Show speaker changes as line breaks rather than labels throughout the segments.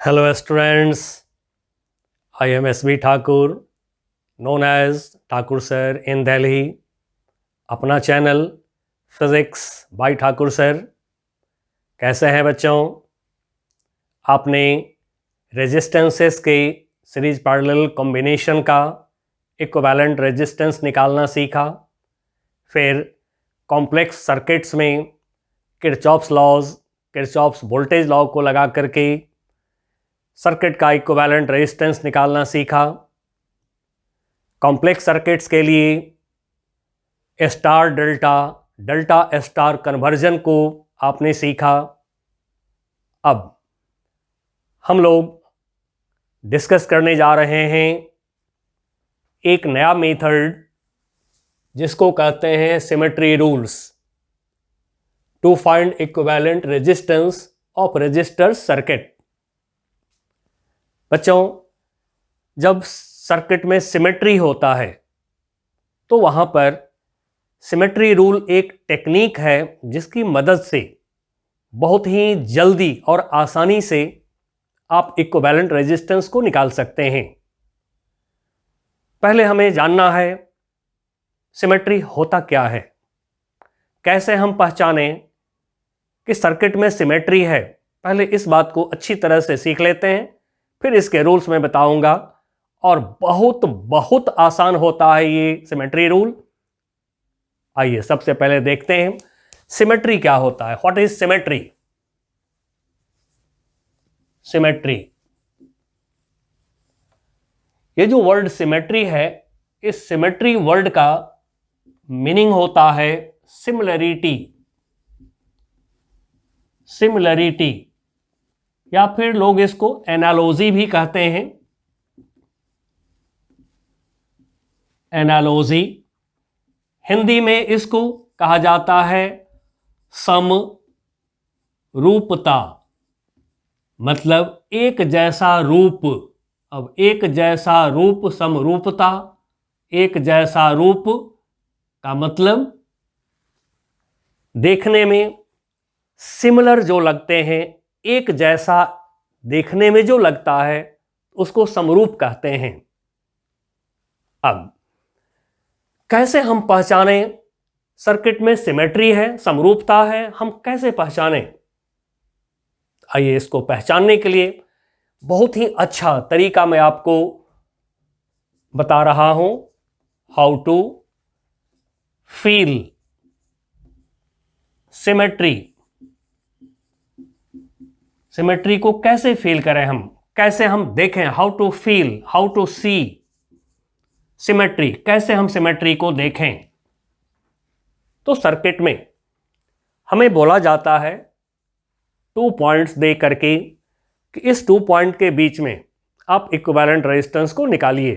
Hello students, I am S.B. Thakur, known as Thakur Sir in Delhi. अपना channel physics by Thakur sir. कैसे हैं बच्चों? आपने resistances के सीरीज पैरेलल कॉम्बिनेशन का इक्विवेलेंट रेजिस्टेंस निकालना सीखा। फिर कॉम्प्लेक्स सर्किट्स में Kirchhoff's laws, Kirchhoff's voltage law को लगा करके सर्किट का इक्विवेलेंट रेजिस्टेंस निकालना सीखा। कॉम्प्लेक्स सर्किट्स के लिए star delta, delta star conversion को आपने सीखा। अब हम लोग डिस्कस करने जा रहे हैं एक नया मेथड जिसको कहते हैं symmetry rules to find equivalent resistance of resistor circuit. बच्चों, जब सर्किट में सिमेट्री होता है तो वहाँ पर सिमेट्री रूल एक टेक्निक है जिसकी मदद से बहुत ही जल्दी और आसानी से आप इक्विवेलेंट रेजिस्टेंस को निकाल सकते हैं। पहले हमें जानना है सिमेट्री होता क्या है, कैसे हम पहचानें कि सर्किट में सिमेट्री है। पहले इस बात को अच्छी तरह से सीख लेते हैं, फिर इसके रूल्स में बताऊंगा। और बहुत बहुत आसान होता है ये सिमेट्री रूल। आइए सबसे पहले देखते हैं सिमेट्री क्या होता है। What is symmetry? सिमेट्री, ये जो वर्ड सिमेट्री है, इस सिमेट्री वर्ड का मीनिंग होता है सिमिलरिटी। सिमिलरिटी, या फिर लोग इसको एनालॉजी भी कहते हैं। एनालॉजी, हिंदी में इसको कहा जाता है समरूपता, मतलब एक जैसा रूप। अब एक जैसा रूप, समरूपता, एक जैसा रूप का मतलब देखने में सिमिलर जो लगते हैं, एक जैसा देखने में जो लगता है उसको समरूप कहते हैं। अब कैसे हम पहचानें सर्किट में सिमेट्री है, समरूपता है, हम कैसे पहचानें? आइए इसको पहचानने के लिए बहुत ही अच्छा तरीका मैं आपको बता रहा हूं। How to feel symmetry. Symmetry को कैसे फील करें हम, कैसे हम देखें। How to feel, how to see symmetry, कैसे हम सिमेट्री को देखें। तो सर्किट में हमें बोला जाता है 2 पॉइंट्स दे करके कि इस 2 पॉइंट के बीच में आप इक्विवेलेंट रेजिस्टेंस को निकालिए।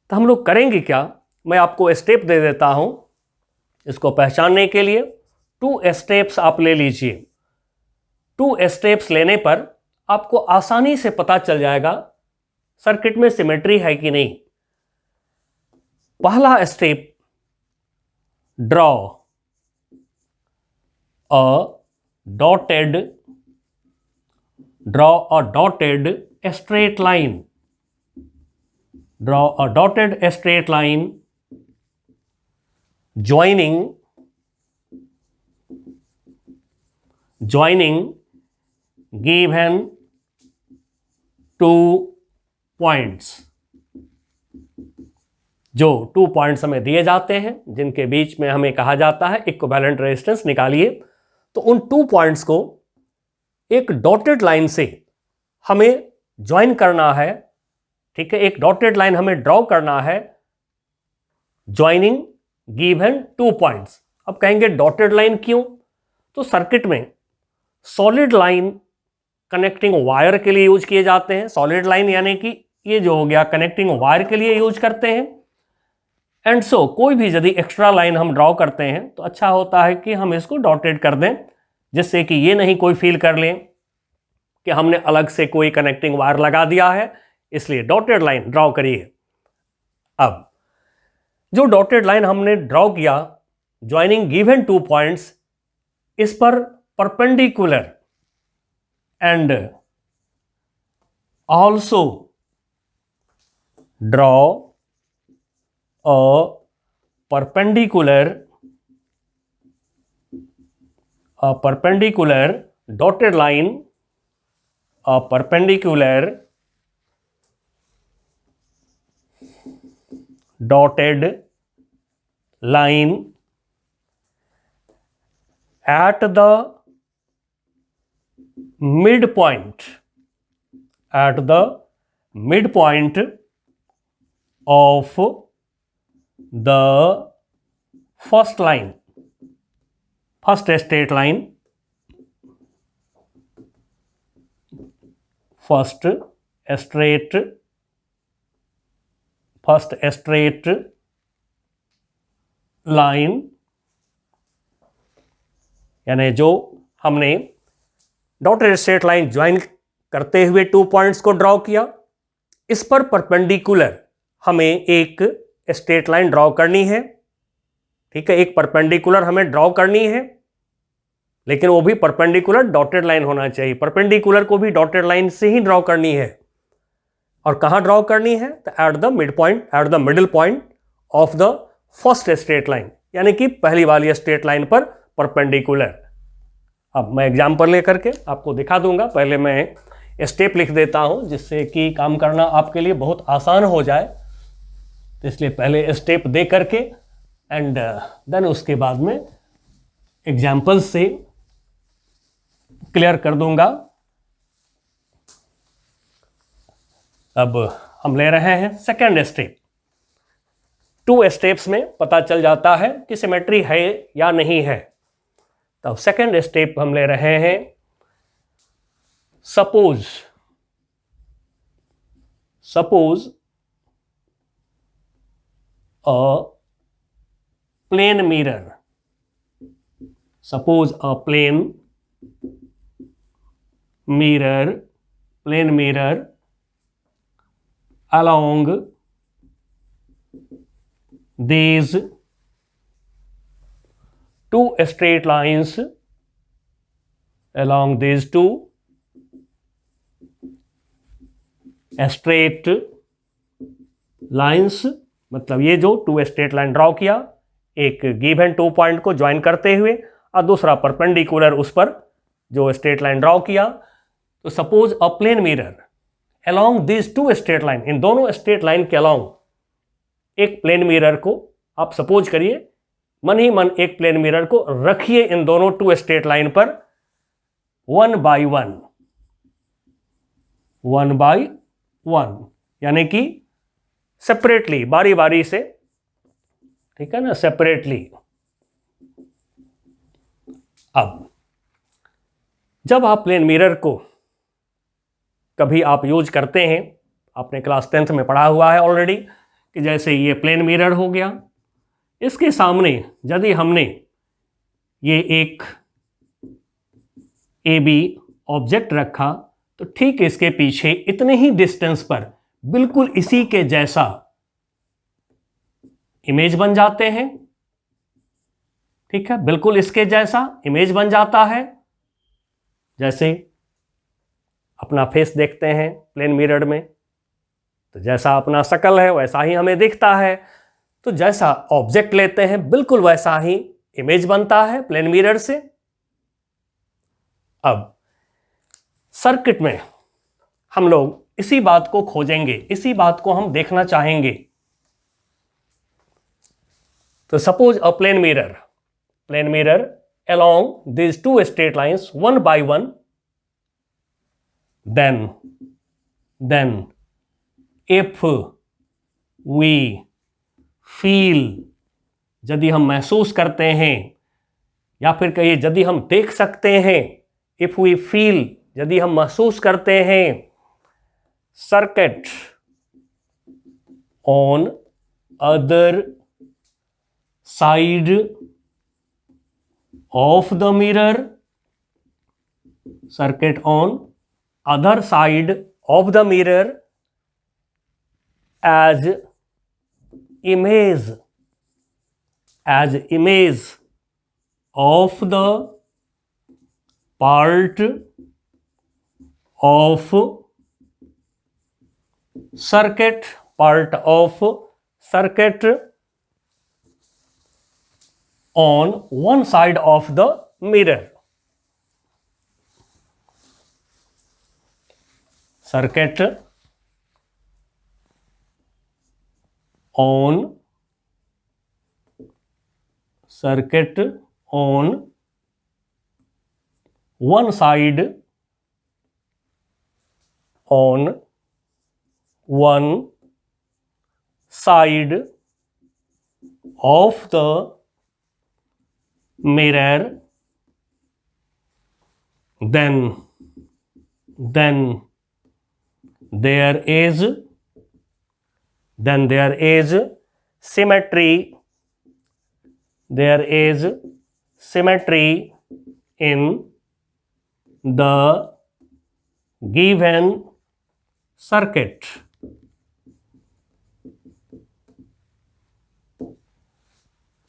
तो हम लोग करेंगे क्या, मैं आपको स्टेप दे देता हूं। इसको पहचानने के लिए 2 स्टेप्स आप ले लीजिए। 2 स्टेप्स लेने पर आपको आसानी से पता चल जाएगा सर्किट में सिमेट्री है कि नहीं। पहला step, draw a dotted straight line. Draw a dotted straight line joining given 2 points। जो 2 पॉइंट्स हमें दिए जाते हैं जिनके बीच में हमें कहा जाता है इक्विवेलेंट रेजिस्टेंस निकालिए। तो उन 2 पॉइंट्स को एक डॉटेड लाइन से हमें ज्वाइन करना है। ठीक है, एक डॉटेड लाइन हमें ड्रॉ करना है, ज्वाइनिंग गिवन 2 पॉइंट्स। अब कहेंगे डॉटेड लाइन क्यों? तो सर्किट में सॉलिड लाइन कनेक्टिंग वायर के लिए यूज किए जाते हैं। सॉलिड लाइन यानी कि ये जो हो गया कनेक्टिंग वायर के लिए यूज करते हैं। एंड सो कोई भी यदि एक्स्ट्रा लाइन हम ड्रॉ करते हैं तो अच्छा होता है कि हम इसको डॉटेड कर दें, जिससे कि ये नहीं कोई फील कर लें कि हमने अलग से कोई कनेक्टिंग वायर लगा दिया है। इसलिए डॉटेड लाइन ड्रॉ करिए। अब जो डॉटेड लाइन हमने ड्रॉ किया ज्वाइनिंग गिवन 2 पॉइंट्स, इस पर perpendicular and also draw a perpendicular dotted line, a perpendicular dotted line at the midpoint of the first straight line, first straight line, यानी जो हमने डॉटेड स्ट्रेट लाइन ज्वाइन करते हुए 2 points को draw किया, इस पर परपेंडिकुलर हमें एक स्ट्रेट लाइन ड्रॉ करनी है। ठीक है, एक परपेंडिकुलर हमें ड्रॉ करनी है, लेकिन वो भी परपेंडिकुलर डॉटेड लाइन होना चाहिए। परपेंडिकुलर को भी डॉटेड लाइन से ही ड्रॉ करनी है। और कहां ड्रॉ करनी है? तो at the middle point of the first straight line, यानी कि पहली वाली स्ट्रेट लाइन पर परपेंडिकुलर। अब मैं एग्जाम्पल लेकर के आपको दिखा दूंगा। पहले मैं स्टेप लिख देता हूं जिससे कि काम करना आपके लिए बहुत आसान हो जाए। तो इसलिए पहले स्टेप दे करके एंड देन उसके बाद में एग्जाम्पल से क्लियर कर दूंगा। अब हम ले रहे हैं सेकेंड स्टेप। 2 स्टेप्स में पता चल जाता है कि सिमेट्री है या नहीं है। तब सेकेंड स्टेप हम ले रहे हैं, suppose a plane mirror, suppose a plane mirror along these 2 straight lines, along these 2 straight lines, मतलब ये जो 2 स्ट्रेट लाइन ड्रॉ किया, एक गिवन 2 पॉइंट को ज्वाइन करते हुए और दूसरा परपेंडिकुलर उस पर जो स्ट्रेट लाइन ड्रॉ किया। तो suppose a plane mirror along these 2 straight line, इन दोनों स्ट्रेट लाइन के along एक प्लेन मिरर को आप सपोज करिए, मन ही मन एक प्लेन मिरर को रखिए इन दोनों 2 स्ट्रेट लाइन पर 1 by 1, यानी कि सेपरेटली, बारी बारी से। ठीक है ना, सेपरेटली। अब जब आप प्लेन मिरर को कभी आप यूज करते हैं, आपने क्लास 10th में पढ़ा हुआ है ऑलरेडी, कि जैसे ये प्लेन मिरर हो गया, इसके सामने यदि हमने ये एक AB ऑब्जेक्ट रखा, तो ठीक इसके पीछे इतने ही डिस्टेंस पर बिल्कुल इसी के जैसा इमेज बन जाते हैं। ठीक है, बिल्कुल इसके जैसा इमेज बन जाता है। जैसे अपना फेस देखते हैं प्लेन मिरर में, तो जैसा अपना शक्ल है वैसा ही हमें दिखता है। तो जैसा ऑब्जेक्ट लेते हैं बिल्कुल वैसा ही इमेज बनता है प्लेन मिरर से। अब सर्किट में हम लोग इसी बात को खोजेंगे, इसी बात को हम देखना चाहेंगे। तो suppose a plane mirror along these 2 straight lines 1 by 1, then if we feel, यदि हम महसूस करते हैं, या फिर कहिए यदि हम देख सकते हैं, if we feel, यदि हम महसूस करते हैं, circuit on other side of the mirror, circuit on other side of the mirror as image of the part of circuit, part of circuit on one side of the mirror. Circuit on one side of the mirror, then there is symmetry in the given circuit.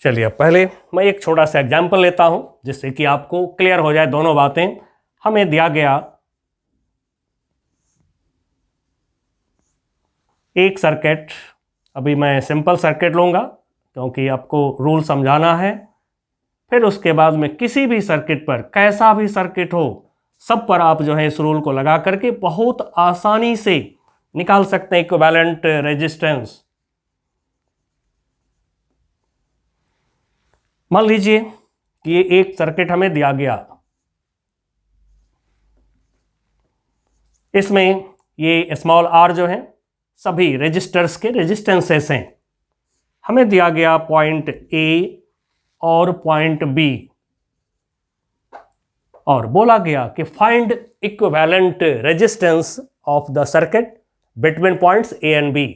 चलिए अब पहले मैं एक छोटा सा example लेता हूं जिससे कि आपको क्लियर हो जाए दोनों बातें। हमें दिया गया एक सर्किट, अभी मैं सिंपल सर्किट लूंगा क्योंकि आपको रूल समझाना है। फिर उसके बाद में किसी भी सर्किट पर, कैसा भी सर्किट हो, सब पर आप जो है इस रूल को लगा करके बहुत आसानी से निकाल सकते हैं इक्विवेलेंट रेजिस्टेंस। मान लीजिए कि ये एक सर्किट हमें दिया गया, इसमें ये स्मॉल r जो है सभी रेजिस्टर्स के रेजिस्टेंसेस हैं। हमें दिया गया पॉइंट A और पॉइंट B और बोला गया कि find equivalent resistance of the circuit between points A and B।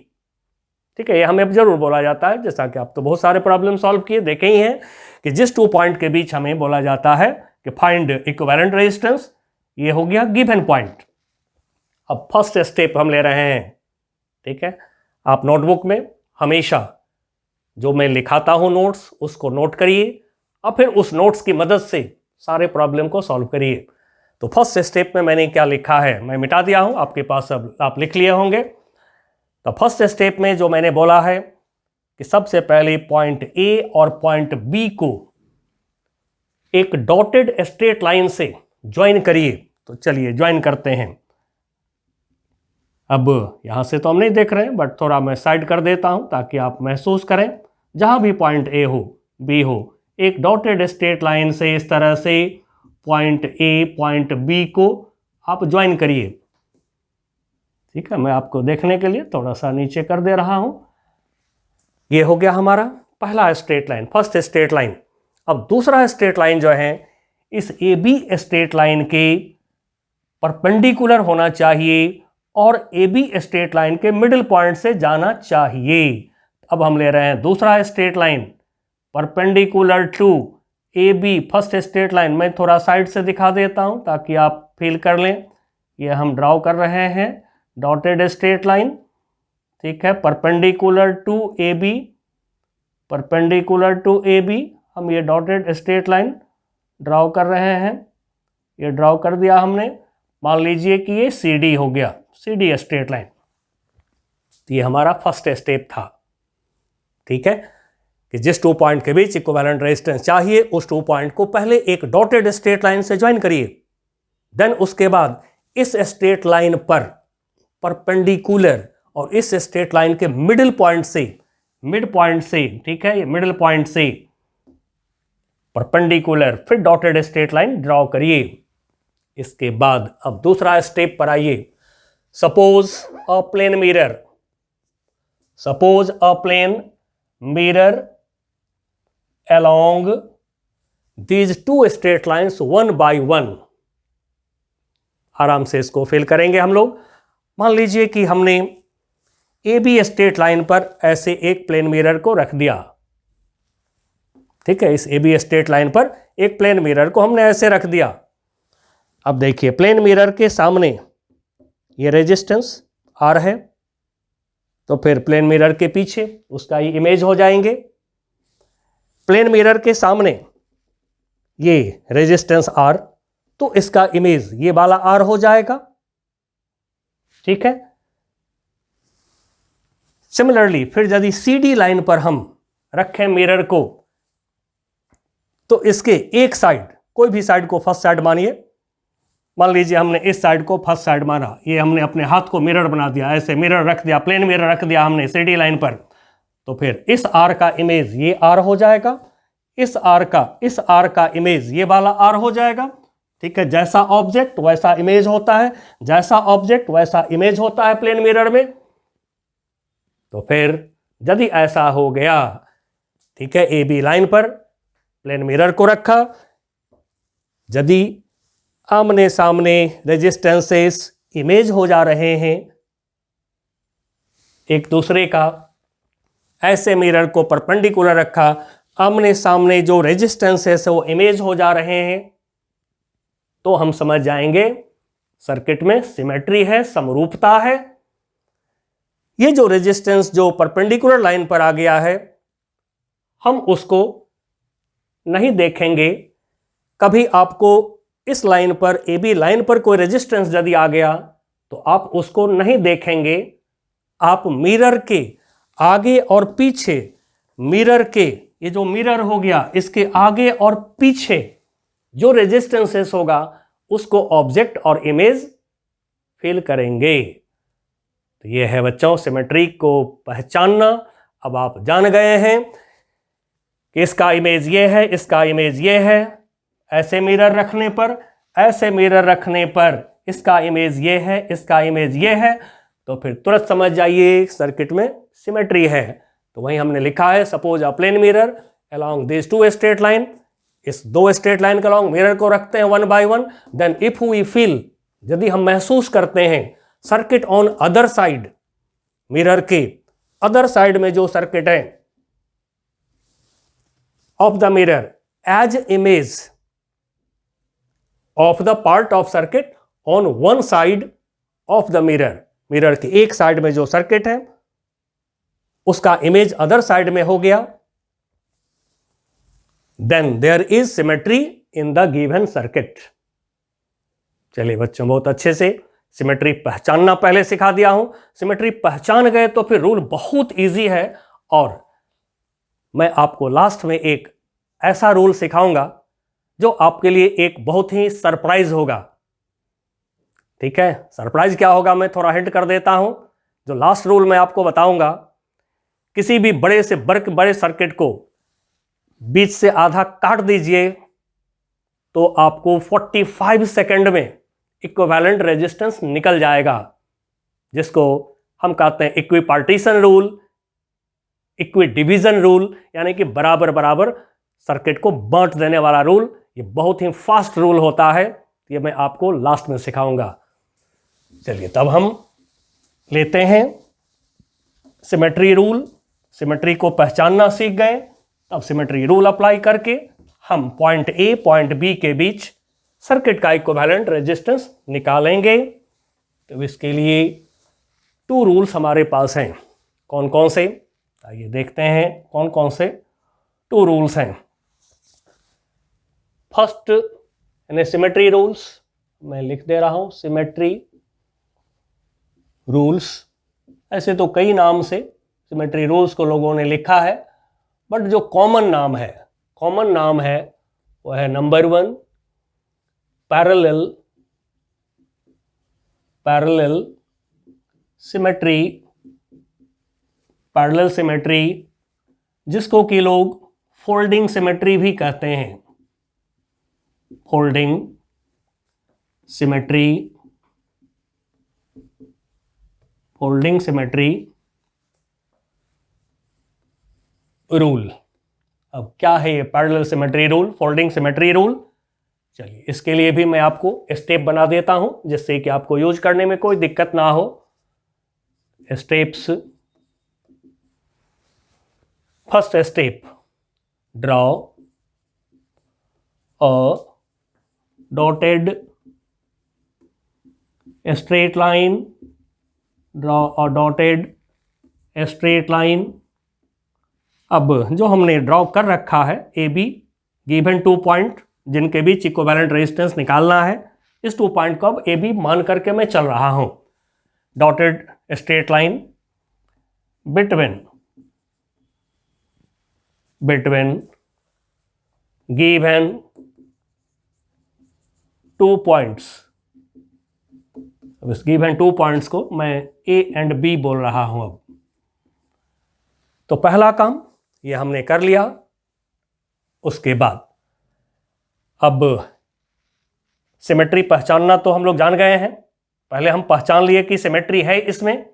ठीक है, ये हमें जरूर बोला जाता है, जैसा कि आप तो बहुत सारे प्रॉब्लम सॉल्व किए देखे ही हैं कि जिस 2 पॉइंट के बीच हमें बोला जाता है कि फाइंड इक्विवेलेंट रेजिस्टेंस, ये हो गया गिवन पॉइंट। अब फर्स्ट स्टेप हम ले रहे हैं। ठीक है, आप नोटबुक में हमेशा जो मैं लिखाता हूं नोट्स उसको नोट करिए और फिर उस नोट्स की मदद से सारे प्रॉब्लम को सॉल्व करिए। तो फर्स्ट स्टेप में मैंने क्या लिखा है मैं मिटा दिया हूं, आपके पास अब आप लिख लिए होंगे। तो फर्स्ट स्टेप में जो मैंने बोला है कि सबसे पहले पॉइंट A और पॉइंट B को एक डॉटेड स्ट्रेट लाइन से ज्वाइन करिए। तो चलिए ज्वाइन करते हैं। अब यहां से तो हम नहीं देख रहे हैं, बट थोड़ा मैं साइड कर देता हूं ताकि आप महसूस करें। जहां भी पॉइंट A हो B हो, एक डॉटेड स्ट्रेट लाइन से इस तरह से पॉइंट A पॉइंट B को आप ज्वाइन करिए। ठीक है, मैं आपको देखने के लिए थोड़ा सा नीचे कर दे रहा हूं। ये हो गया हमारा पहला straight line, first straight line. अब दूसरा स्ट्रेट लाइन जो है इस AB स्ट्रेट लाइन के परपेंडिकुलर होना चाहिए और AB स्ट्रेट लाइन के मिडिल पॉइंट से जाना चाहिए। अब हम ले रहे हैं दूसरा straight line perpendicular to AB, first straight line. मैं थोड़ा साइड से दिखा देता हूं ताकि आप फील कर लें। ये हम ड्रॉ कर रहे हैं डॉटेड स्ट्रेट लाइन। ठीक है, perpendicular to AB, perpendicular to AB हम ये डॉटेड स्ट्रेट लाइन ड्रॉ कर रहे हैं। ये ड्रॉ कर दिया हमने। मान लीजिए कि ये CD हो गया, CD स्ट्रेट लाइन। तो ये हमारा फर्स्ट स्टेप था। ठीक है, कि जिस 2 पॉइंट के बीच इक्विवेलेंट रेजिस्टेंस चाहिए उस 2 पॉइंट को पहले एक डॉटेड स्ट्रेट लाइन से ज्वाइन करिए। देन उसके बाद इस स्ट्रेट लाइन पर परपेंडिकुलर और इस स्ट्रेट लाइन के मिड पॉइंट से, ठीक है, ये मिडिल पॉइंट से परपेंडिकुलर फिर डॉटेड स्ट्रेट लाइन ड्रॉ करिए। इसके बाद अब दूसरा स्टेप पर आइए। Suppose a plane mirror along these 2 straight lines one by one। आराम से इसको फिल करेंगे हम लोग। मान लीजिए कि हमने AB स्ट्रेट लाइन पर ऐसे एक प्लेन मिरर को रख दिया। ठीक है, इस AB स्ट्रेट लाइन पर एक प्लेन मिरर को हमने ऐसे रख दिया। अब देखिए प्लेन मिरर के सामने ये रेजिस्टेंस R है, तो फिर प्लेन मिरर के पीछे उसका ही इमेज हो जाएंगे। प्लेन मिरर के सामने ये रेजिस्टेंस R, तो इसका इमेज ये वाला R हो जाएगा। ठीक है, सिमिलरली फिर यदि CD लाइन पर हम रखें मिरर को, तो इसके एक साइड, कोई भी साइड को फर्स्ट साइड मानिए, मान लीजिए हमने इस साइड को फर्स्ट साइड माना, ये हमने अपने हाथ को मिरर बना दिया, ऐसे मिरर रख दिया, प्लेन मिरर रख दिया हमने CD लाइन पर, तो फिर इस आर का इमेज ये आर हो जाएगा, इस आर का इमेज ये वाला आर हो जाएगा। ठीक है, जैसा ऑब्जेक्ट वैसा इमेज होता है, जैसा ऑब्जेक्ट वैसा इमेज होता है प्लेन मिरर में। तो फिर यदि ऐसा हो गया, ठीक है, AB लाइन पर प्लेन मिरर को रखा, यदि आमने सामने रेजिस्टेंसेस इमेज हो जा रहे हैं एक दूसरे का, ऐसे मिरर को परपेंडिकुलर रखा, आमने सामने जो रेजिस्टेंसेस है वो इमेज हो जा रहे हैं, तो हम समझ जाएंगे सर्किट में सिमेट्री है, समरूपता है। ये जो रेजिस्टेंस जो परपेंडिकुलर लाइन पर आ गया है, हम उसको नहीं देखेंगे। कभी आपको इस लाइन पर, AB लाइन पर कोई रेजिस्टेंस यदि आ गया तो आप उसको नहीं देखेंगे, आप मिरर के आगे और पीछे, मिरर के, ये जो मिरर हो गया इसके आगे और पीछे जो रेजिस्टेंसेस होगा उसको ऑब्जेक्ट और इमेज फील करेंगे। तो ये है बच्चों सिमेट्री को पहचानना। अब आप जान गए हैं कि इसका इमेज ये है, इसका इमेज ये है, ऐसे मिरर रखने पर, ऐसे मिरर रखने पर इसका इमेज ये है, इसका इमेज ये है, तो फिर तुरंत समझ जाइए सर्किट में सिमेट्री है। तो वहीं हमने लिखा है, suppose a plane mirror along these two straight line, इस दो स्ट्रेट लाइन के along मिरर को रखते हैं one by one, then if we feel, यदि हम महसूस करते हैं circuit on other side, mirror के अदर साइड में जो सर्किट है of the mirror as image of the part of circuit on one side of the mirror, mirror के एक साइड में जो सर्किट है उसका इमेज अदर साइड में हो गया, then there is symmetry in the given circuit. चलिए बच्चों, बहुत अच्छे से सिमेट्री पहचानना पहले सिखा दिया हूं। सिमेट्री पहचान गए तो फिर रूल बहुत इजी है, और मैं आपको लास्ट में एक ऐसा रूल सिखाऊंगा जो आपके लिए एक बहुत ही सरप्राइज होगा। ठीक है, सरप्राइज क्या होगा मैं थोड़ा हिंट कर देता हूं। जो लास्ट रूल मैं आपको बताऊंगा, किसी भी बड़े से बड़े सर्किट को बीच से आधा काट दीजिए तो आपको 45 सेकंड में इक्विवेलेंट रेजिस्टेंस निकल जाएगा, जिसको हम कहते हैं equi partition rule, equi division rule, यानी कि बराबर बराबर सर्किट को बांट देने वाला रूल। ये बहुत ही फास्ट रूल होता है, ये मैं आपको लास्ट में सिखाऊंगा। चलिए तब हम लेते हैं सिमेट्री रूल। सिमेट्री को पहचानना सीख गए, अब सिमेट्री रूल अप्लाई करके हम पॉइंट A पॉइंट B के बीच सर्किट का इक्विवेलेंट रेजिस्टेंस निकालेंगे। तो इसके लिए 2 रूल्स हमारे पास हैं। कौन कौन से, आइए देखते हैं कौन कौन से 2 रूल्स हैं। फर्स्ट यानी सिमेट्री रूल्स, मैं लिख दे रहा हूं सिमेट्री रूल्स। ऐसे तो कई नाम से सिमेट्री रूल्स को लोगों ने लिखा है, बट जो कॉमन नाम है वो है नंबर 1 पैरेलल सिमेट्री, जिसको कि लोग फोल्डिंग सिमेट्री भी कहते हैं। Folding symmetry rule. अब क्या है ये parallel symmetry rule, folding symmetry rule? चलिए इसके लिए भी मैं आपको स्टेप बना देता हूं, जिससे कि आपको यूज करने में कोई दिक्कत ना हो। Steps, first step, draw a dotted straight line, draw a dotted straight line. अब जो हमने ड्रॉ कर रखा है AB गिवन 2 पॉइंट जिनके बीच इक्विवेलेंट रेजिस्टेंस निकालना है, इस 2 पॉइंट को अब AB मान करके मैं चल रहा हूं। Dotted straight line, between given 2 points। अब इस given 2 points को मैं A and B बोल रहा हूं। अब तो पहला काम ये हमने कर लिया। उसके बाद अब सिमेट्री पहचानना तो हम लोग जान गए हैं। पहले हम पहचान लिए कि सिमेट्री है इसमें।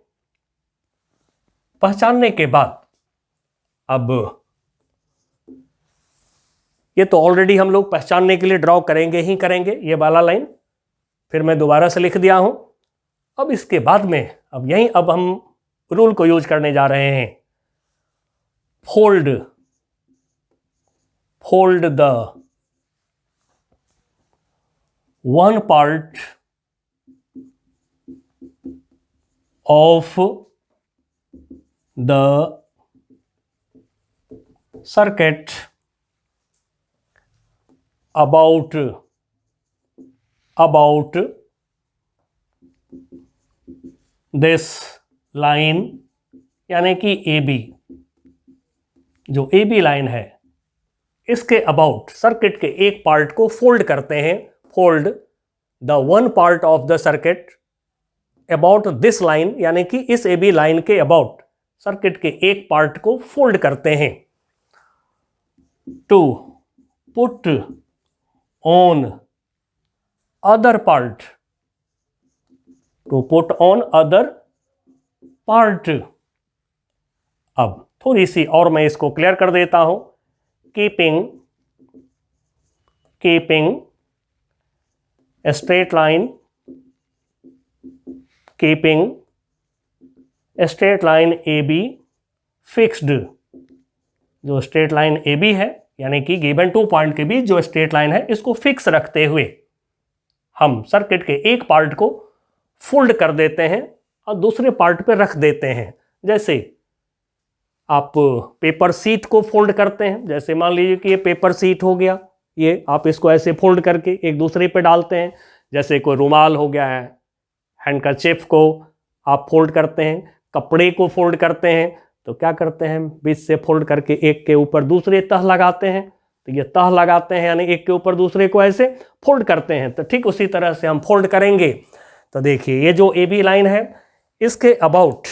पहचानने के बाद अब ये तो ऑलरेडी हम लोग पहचानने के लिए ड्रॉ करेंगे ही करेंगे, ये वाला लाइन फिर मैं दोबारा से लिख दिया हूं। अब इसके बाद में अब हम रूल को यूज करने जा रहे हैं। fold the one part of the circuit about this line, यानी कि AB, जो AB लाइन है इसके अबाउट सर्किट के एक पार्ट को फोल्ड करते हैं। Fold the one part of the circuit about this line, यानी कि इस AB लाइन के अबाउट सर्किट के एक पार्ट को फोल्ड करते हैं। To put on other part, to put on other part. अब थोड़ी सी और मैं इसको क्लियर कर देता हूं। Keeping a straight line, keeping a straight line AB fixed, जो स्ट्रेट लाइन AB है यानी कि गिवन 2 पॉइंट के बीच जो स्ट्रेट लाइन है इसको फिक्स रखते हुए हम सर्किट के एक पार्ट को फोल्ड कर देते हैं और दूसरे पार्ट पे रख देते हैं। जैसे आप पेपर सीट को फोल्ड करते हैं, जैसे मान लीजिए कि ये पेपर सीट हो गया, ये आप इसको ऐसे फोल्ड करके एक दूसरे पे डालते हैं। जैसे कोई रुमाल हो गया है, हैंडकरचिफ को आप फोल्ड करते हैं, कपड़े को फोल्ड करते हैं, तो क्या करते हैं बीच से फोल्ड करके एक के ऊपर दूसरे तह लगाते हैं। तो ये तह लगाते हैं यानी एक के ऊपर दूसरे को ऐसे फोल्ड करते हैं। तो ठीक उसी तरह से हम फोल्ड करेंगे। तो देखिए ये जो AB लाइन है इसके अबाउट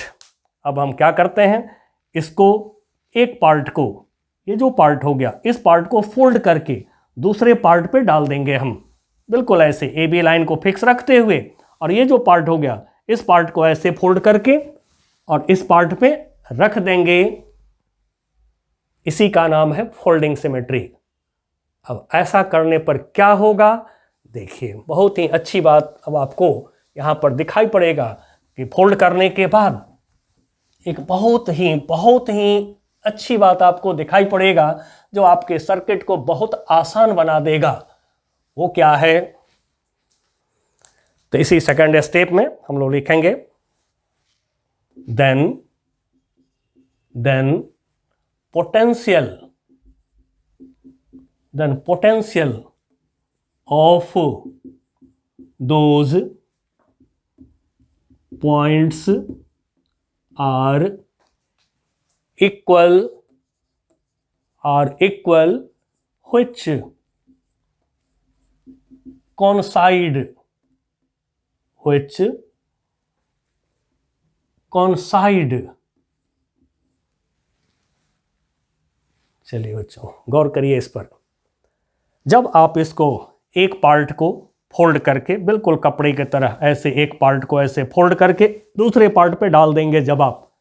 अब हम क्या करते हैं, इसको एक पार्ट को, ये जो पार्ट हो गया इस पार्ट को फोल्ड करके दूसरे पार्ट पे डाल देंगे हम, बिल्कुल ऐसे AB लाइन को फिक्स रखते हुए। और ये जो पार्ट हो गया इस पार्ट को ऐसे फोल्ड करके और इस पार्ट पे रख देंगे। इसी का नाम है फोल्डिंग सिमेट्री। अब ऐसा करने पर क्या होगा, देखिए बहुत ही अच्छी बात अब आपको यहां पर दिखाई पड़ेगा कि फोल्ड करने के बाद एक बहुत ही अच्छी बात आपको दिखाई पड़ेगा जो आपके सर्किट को बहुत आसान बना देगा। वो क्या है, तो इसी सेकंड स्टेप में हम लोग लिखेंगे then potential of those points are equal which coincide चलिए बच्चों गौर करिए इस पर। जब आप इसको एक पार्ट को फोल्ड करके बिल्कुल कपड़े की तरह ऐसे एक पार्ट को ऐसे फोल्ड करके दूसरे पार्ट पे डाल देंगे जब आप,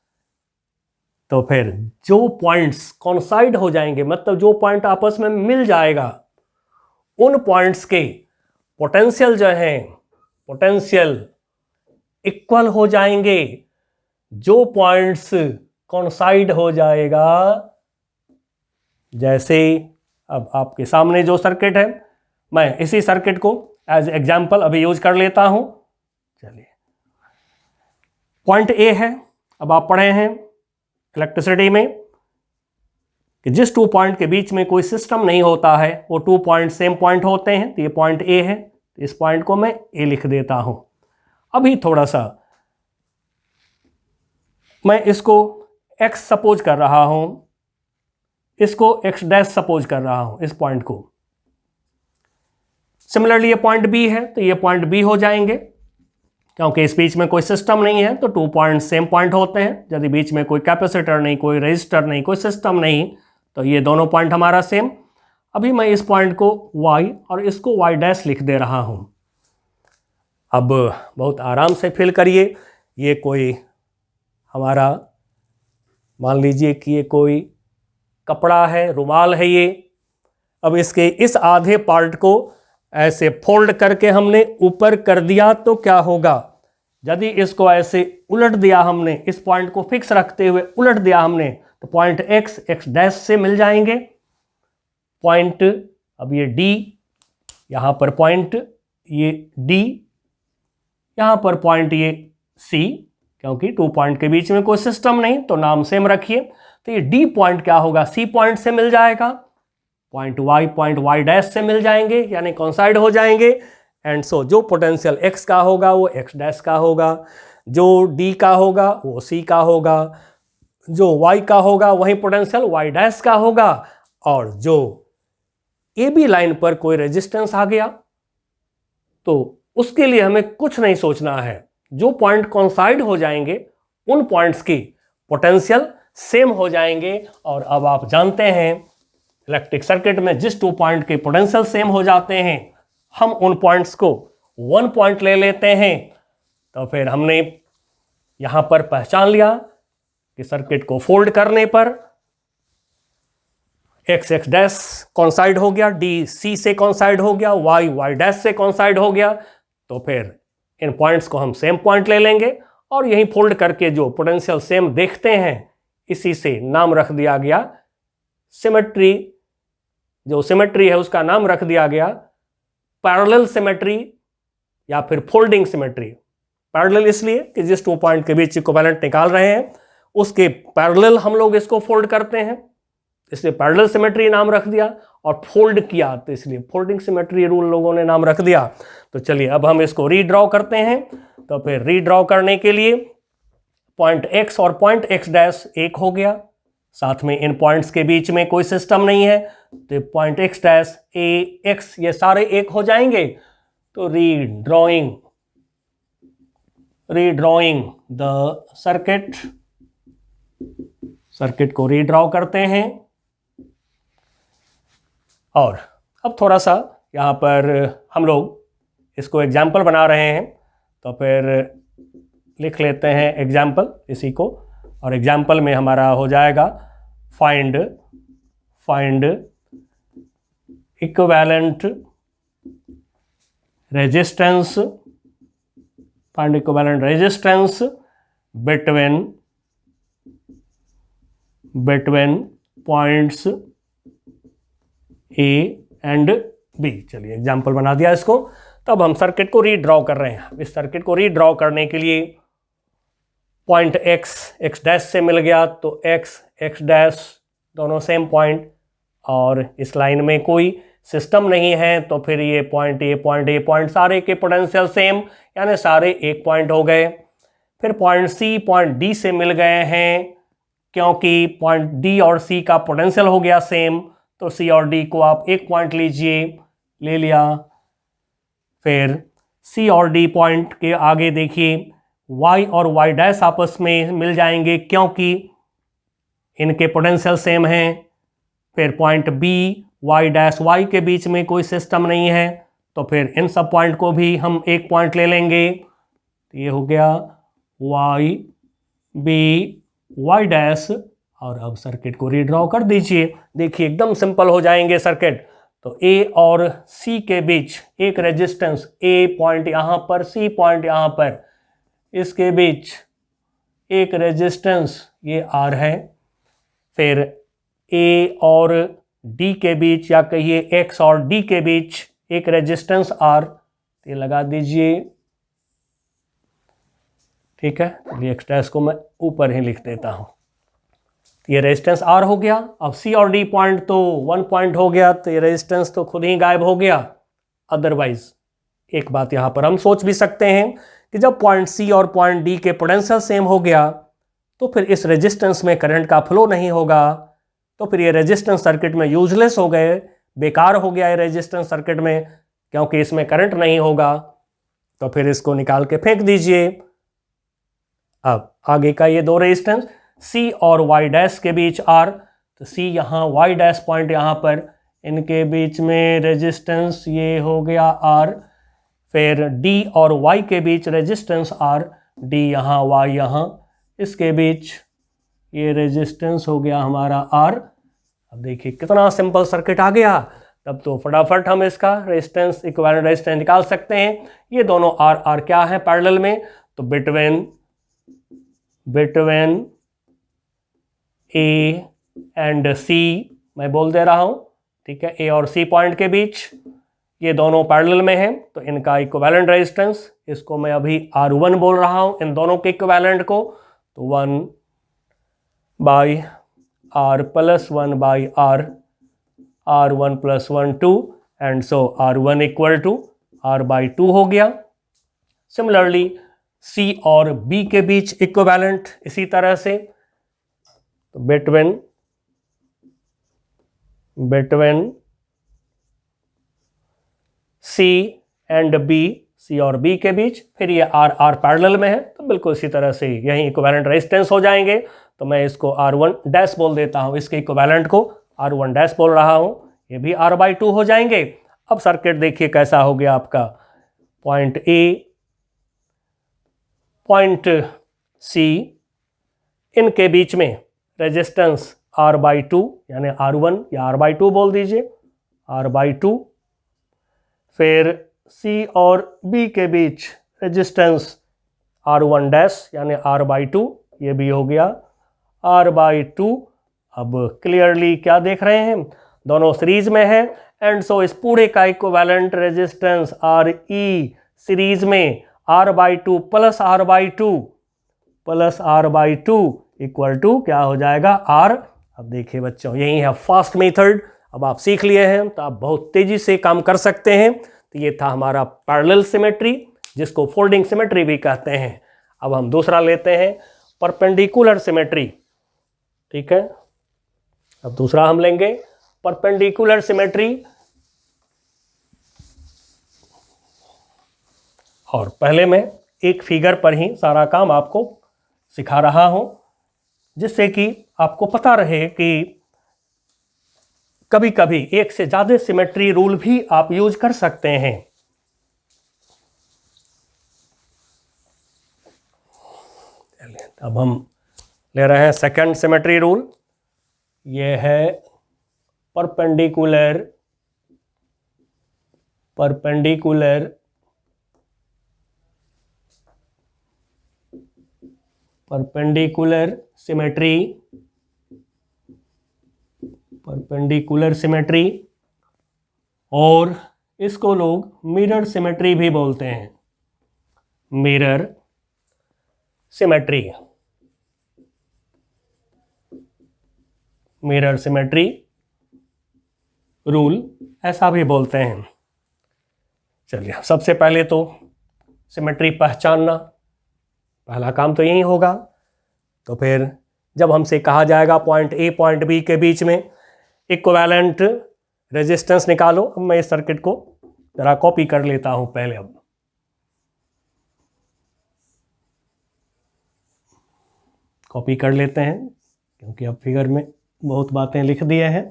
तो फिर जो पॉइंट्स कॉन्साइड हो जाएंगे, मतलब जो पॉइंट आपस में मिल जाएगा, उन पॉइंट्स के पोटेंशियल जो है पोटेंशियल इक्वल हो जाएंगे। जो पॉइंट्स कॉन्साइड हो जाएगा, जैसे अब आपके सामने जो सर्किट है, मैं इसी सर्किट को एज एग्जाम्पल अभी यूज कर लेता हूं। चलिए पॉइंट ए है, अब आप पढ़े हैं इलेक्ट्रिसिटी में कि जिस 2 पॉइंट के बीच में कोई सिस्टम नहीं होता है वो 2 पॉइंट सेम पॉइंट होते हैं। तो ये पॉइंट ए है, तो इस पॉइंट को मैं ए लिख देता हूं। अभी थोड़ा सा मैं इसको x सपोज कर रहा हूं, इसको x डैश सपोज कर रहा हूं, इस पॉइंट को। सिमिलरली ये पॉइंट B है तो ये पॉइंट B हो जाएंगे, क्योंकि इस बीच में कोई सिस्टम नहीं है तो 2 पॉइंट सेम पॉइंट होते हैं। यदि बीच में कोई कैपेसिटर नहीं, कोई रेजिस्टर नहीं, कोई सिस्टम नहीं, तो ये दोनों पॉइंट हमारा सेम। अभी मैं इस पॉइंट को y और इसको y डैश लिख दे रहा हूं। अब बहुत आराम से फील करिए, ये कोई हमारा, मान लीजिए कि ये कोई कपड़ा है, रुमाल है ये। अब इसके इस आधे पार्ट को ऐसे फोल्ड करके हमने ऊपर कर दिया तो क्या होगा? यदि इसको ऐसे उलट दिया हमने, इस पॉइंट को फिक्स रखते हुए उलट दिया हमने, तो पॉइंट x डैश से मिल जाएंगे। पॉइंट, अब ये D, यहाँ पर पॉइंट ये D, यहाँ पर पॉइंट ये C, क्योंकि 2 पॉइंट के बीच में कोई सिस्टम नहीं तो नाम सेम रखिए। तो ये D पॉइंट क्या होगा? C पॉइंट से मिल जाएगा। पॉइंट y डैश से मिल जाएंगे, यानी कॉन्साइड हो जाएंगे। एंड सो जो पोटेंशियल x का होगा वो x डैश का होगा, जो D का होगा वो C का होगा, जो y का होगा वही पोटेंशियल y डैश का होगा। और जो AB लाइन पर कोई रेजिस्टेंस आ गया तो उसके लिए हमें कुछ नहीं सोचना है। जो पॉइंट कॉन्साइड हो जाएंगे उन पॉइंट्स की पोटेंशियल सेम हो जाएंगे। और अब आप जानते हैं इलेक्ट्रिक सर्किट में जिस 2 पॉइंट के पोटेंशियल सेम हो जाते हैं, हम उन पॉइंट्स को 1 पॉइंट ले लेते हैं। तो फिर हमने यहां पर पहचान लिया कि सर्किट को फोल्ड करने पर x डैश कॉन्साइड हो गया, D C से कॉन्साइड हो गया, y डैश से कॉन्साइड हो गया। तो फिर इन पॉइंट्स को हम सेम पॉइंट ले लेंगे और यहीं फोल्ड करके जो पोटेंशियल सेम देखते हैं इसी से नाम रख दिया गया सिमेट्री। जो सिमेट्री है उसका नाम रख दिया गया पैरेलल सिमेट्री या फिर फोल्डिंग सिमेट्री। पैरेलल इसलिए कि जिस 2 पॉइंट के बीच इक्विवेलेंट निकाल रहे हैं उसके पैरेलल हम लोग इसको फोल्ड करते हैं, इसलिए पैरेलल सिमेट्री नाम रख दिया। और फोल्ड किया तो इसलिए फोल्डिंग सिमेट्री रूल लोगों ने नाम रख दिया। तो चलिए अब हम इसको रीड्रॉ करते हैं। तो फिर रीड्रॉ करने के लिए पॉइंट x और पॉइंट x डैश एक हो गया, साथ में इन पॉइंट्स के बीच में कोई सिस्टम नहीं है तो point x dash a x ये सारे एक हो जाएंगे। तो रीड्रॉइंग द सर्किट को रीड्रॉ करते हैं। और अब थोड़ा सा यहाँ पर हम लोग इसको एग्जाम्पल बना रहे हैं तो फिर लिख लेते हैं एग्जाम्पल इसी को। और एग्जाम्पल में हमारा हो जाएगा find equivalent resistance between points A and B। चलिए एग्जाम्पल बना दिया इसको। तब हम सर्किट को रीड्रॉ कर रहे हैं। इस सर्किट को रीड्रॉ करने के लिए पॉइंट x डैश से मिल गया तो x डैश दोनों सेम पॉइंट, और इस लाइन में कोई सिस्टम नहीं है तो फिर ये पॉइंट A पॉइंट सारे के पोटेंशियल सेम, यानी सारे एक पॉइंट हो गए। फिर पॉइंट C पॉइंट D से मिल गए हैं क्योंकि पॉइंट D और C का पोटेंशियल हो गया सेम, तो C और D को आप एक पॉइंट लीजिए, ले लिया। फिर C और D पॉइंट के आगे देखिए Y और Y डैश आपस में मिल जाएंगे क्योंकि इनके पोटेंशियल सेम हैं। फिर point B Y dash Y के बीच में कोई सिस्टम नहीं है तो फिर इन सब पॉइंट को भी हम एक पॉइंट ले लेंगे। तो ये हो गया Y B Y डैश। और अब सर्किट को रीड्रॉ कर दीजिए। देखिए एकदम सिंपल हो जाएंगे सर्किट। तो A और C के बीच एक रेजिस्टेंस, A पॉइंट यहाँ पर, C पॉइंट यहाँ पर, इसके बीच एक रेजिस्टेंस ये R है। फिर A और D के बीच या कहिए X और D के बीच एक रेजिस्टेंस R, ये लगा दीजिए। ठीक है, चलिए X डैश को मैं ऊपर ही लिख देता हूँ। ये रेजिस्टेंस R हो गया। अब C और D पॉइंट तो 1 पॉइंट हो गया तो ये रेजिस्टेंस तो खुद ही गायब हो गया। अदरवाइज एक बात यहाँ पर हम सोच भी सकते हैं कि जब पॉइंट C और पॉइंट D के पोटेंशियल सेम हो गया तो फिर इस रेजिस्टेंस में करंट का फ्लो नहीं होगा, तो फिर ये रेजिस्टेंस सर्किट में यूजलेस हो गए, बेकार हो गया ये रेजिस्टेंस सर्किट में, क्योंकि इसमें करंट नहीं होगा। तो फिर इसको निकाल के फेंक दीजिए। अब आगे का ये दो रेजिस्टेंस C और Y डैश के बीच R, तो C यहाँ Y डैश पॉइंट यहाँ पर, इनके बीच में रेजिस्टेंस ये हो गया R। फिर D और Y के बीच रेजिस्टेंस R, D यहाँ Y यहाँ, इसके बीच ये रेजिस्टेंस हो गया हमारा R। अब देखिए कितना सिंपल सर्किट आ गया। तब तो फटाफट हम इसका रेजिस्टेंस, इक्विवेलेंट रेजिस्टेंस निकाल सकते हैं। ये दोनों R क्या है पैरेलल में, तो बिटवीन A एंड C मैं बोल दे रहा हूँ, ठीक है, A और C पॉइंट के बीच ये दोनों पैरेलल में हैं, तो इनका इक्विवेलेंट रेजिस्टेंस, इसको मैं अभी R1 बोल रहा हूँ इन दोनों के इक्विवेलेंट को, तो 1/R plus 1/R, R1 plus 1 2, and so R1 equal to R/2 हो गया। सिमिलरली C और B के बीच इक्विवेलेंट इसी तरह से, तो between C and B, C और B के बीच, फिर ये R पैरेलल में है, तो बिल्कुल इसी तरह से यही इक्विवेलेंट रेजिस्टेंस हो जाएंगे। तो मैं इसको R1 डैश बोल देता हूँ, इसके इक्विवेलेंट को R1 डैश बोल रहा हूँ, ये भी R/2 हो जाएंगे। अब सर्किट देखिए कैसा हो गया आपका, पॉइंट A, पॉइंट C, इनके बीच में रेजिस्टेंस R/2 यानी R1 या R/2 बोल दीजिए, R/2। फिर C और B के बीच रेजिस्टेंस R1 डैश यानी R/2, ये भी हो गया R/2। अब क्लियरली क्या देख रहे हैं, दोनों सीरीज में है, एंड सो इस पूरे का इक्विवेलेंट रेजिस्टेंस RE सीरीज में R/2 plus R/2 equal to क्या हो जाएगा R। अब देखिए बच्चों, यही है फास्ट मेथड, अब आप सीख लिए हैं तो आप बहुत तेजी से काम कर सकते हैं। तो ये था हमारा पैरेलल सिमेट्री, जिसको फोल्डिंग सिमेट्री भी कहते हैं। अब हम दूसरा लेते हैं, परपेंडिकुलर सिमेट्री, ठीक है। अब दूसरा हम लेंगे परपेंडिकुलर सिमेट्री, और पहले मैं एक फिगर पर ही सारा काम आपको सिखा रहा हूं, जिससे कि आपको पता रहे कि कभी कभी एक से ज्यादा सिमेट्री रूल भी आप यूज कर सकते हैं। अब हम ले रहे हैं सेकंड सिमेट्री रूल। यह है परपेंडिकुलर सिमेट्री, और इसको लोग मिरर सिमेट्री भी बोलते हैं, मिरर सिमेट्री रूल ऐसा भी बोलते हैं। चलिए, सबसे पहले तो सिमेट्री पहचानना, पहला काम तो यही होगा। तो फिर जब हमसे कहा जाएगा पॉइंट A पॉइंट B के बीच में इक्विवेलेंट रेजिस्टेंस निकालो, अब मैं इस सर्किट को जरा कॉपी कर लेता हूं पहले। अब कॉपी कर लेते हैं, क्योंकि अब फिगर में बहुत बातें लिख दिए हैं,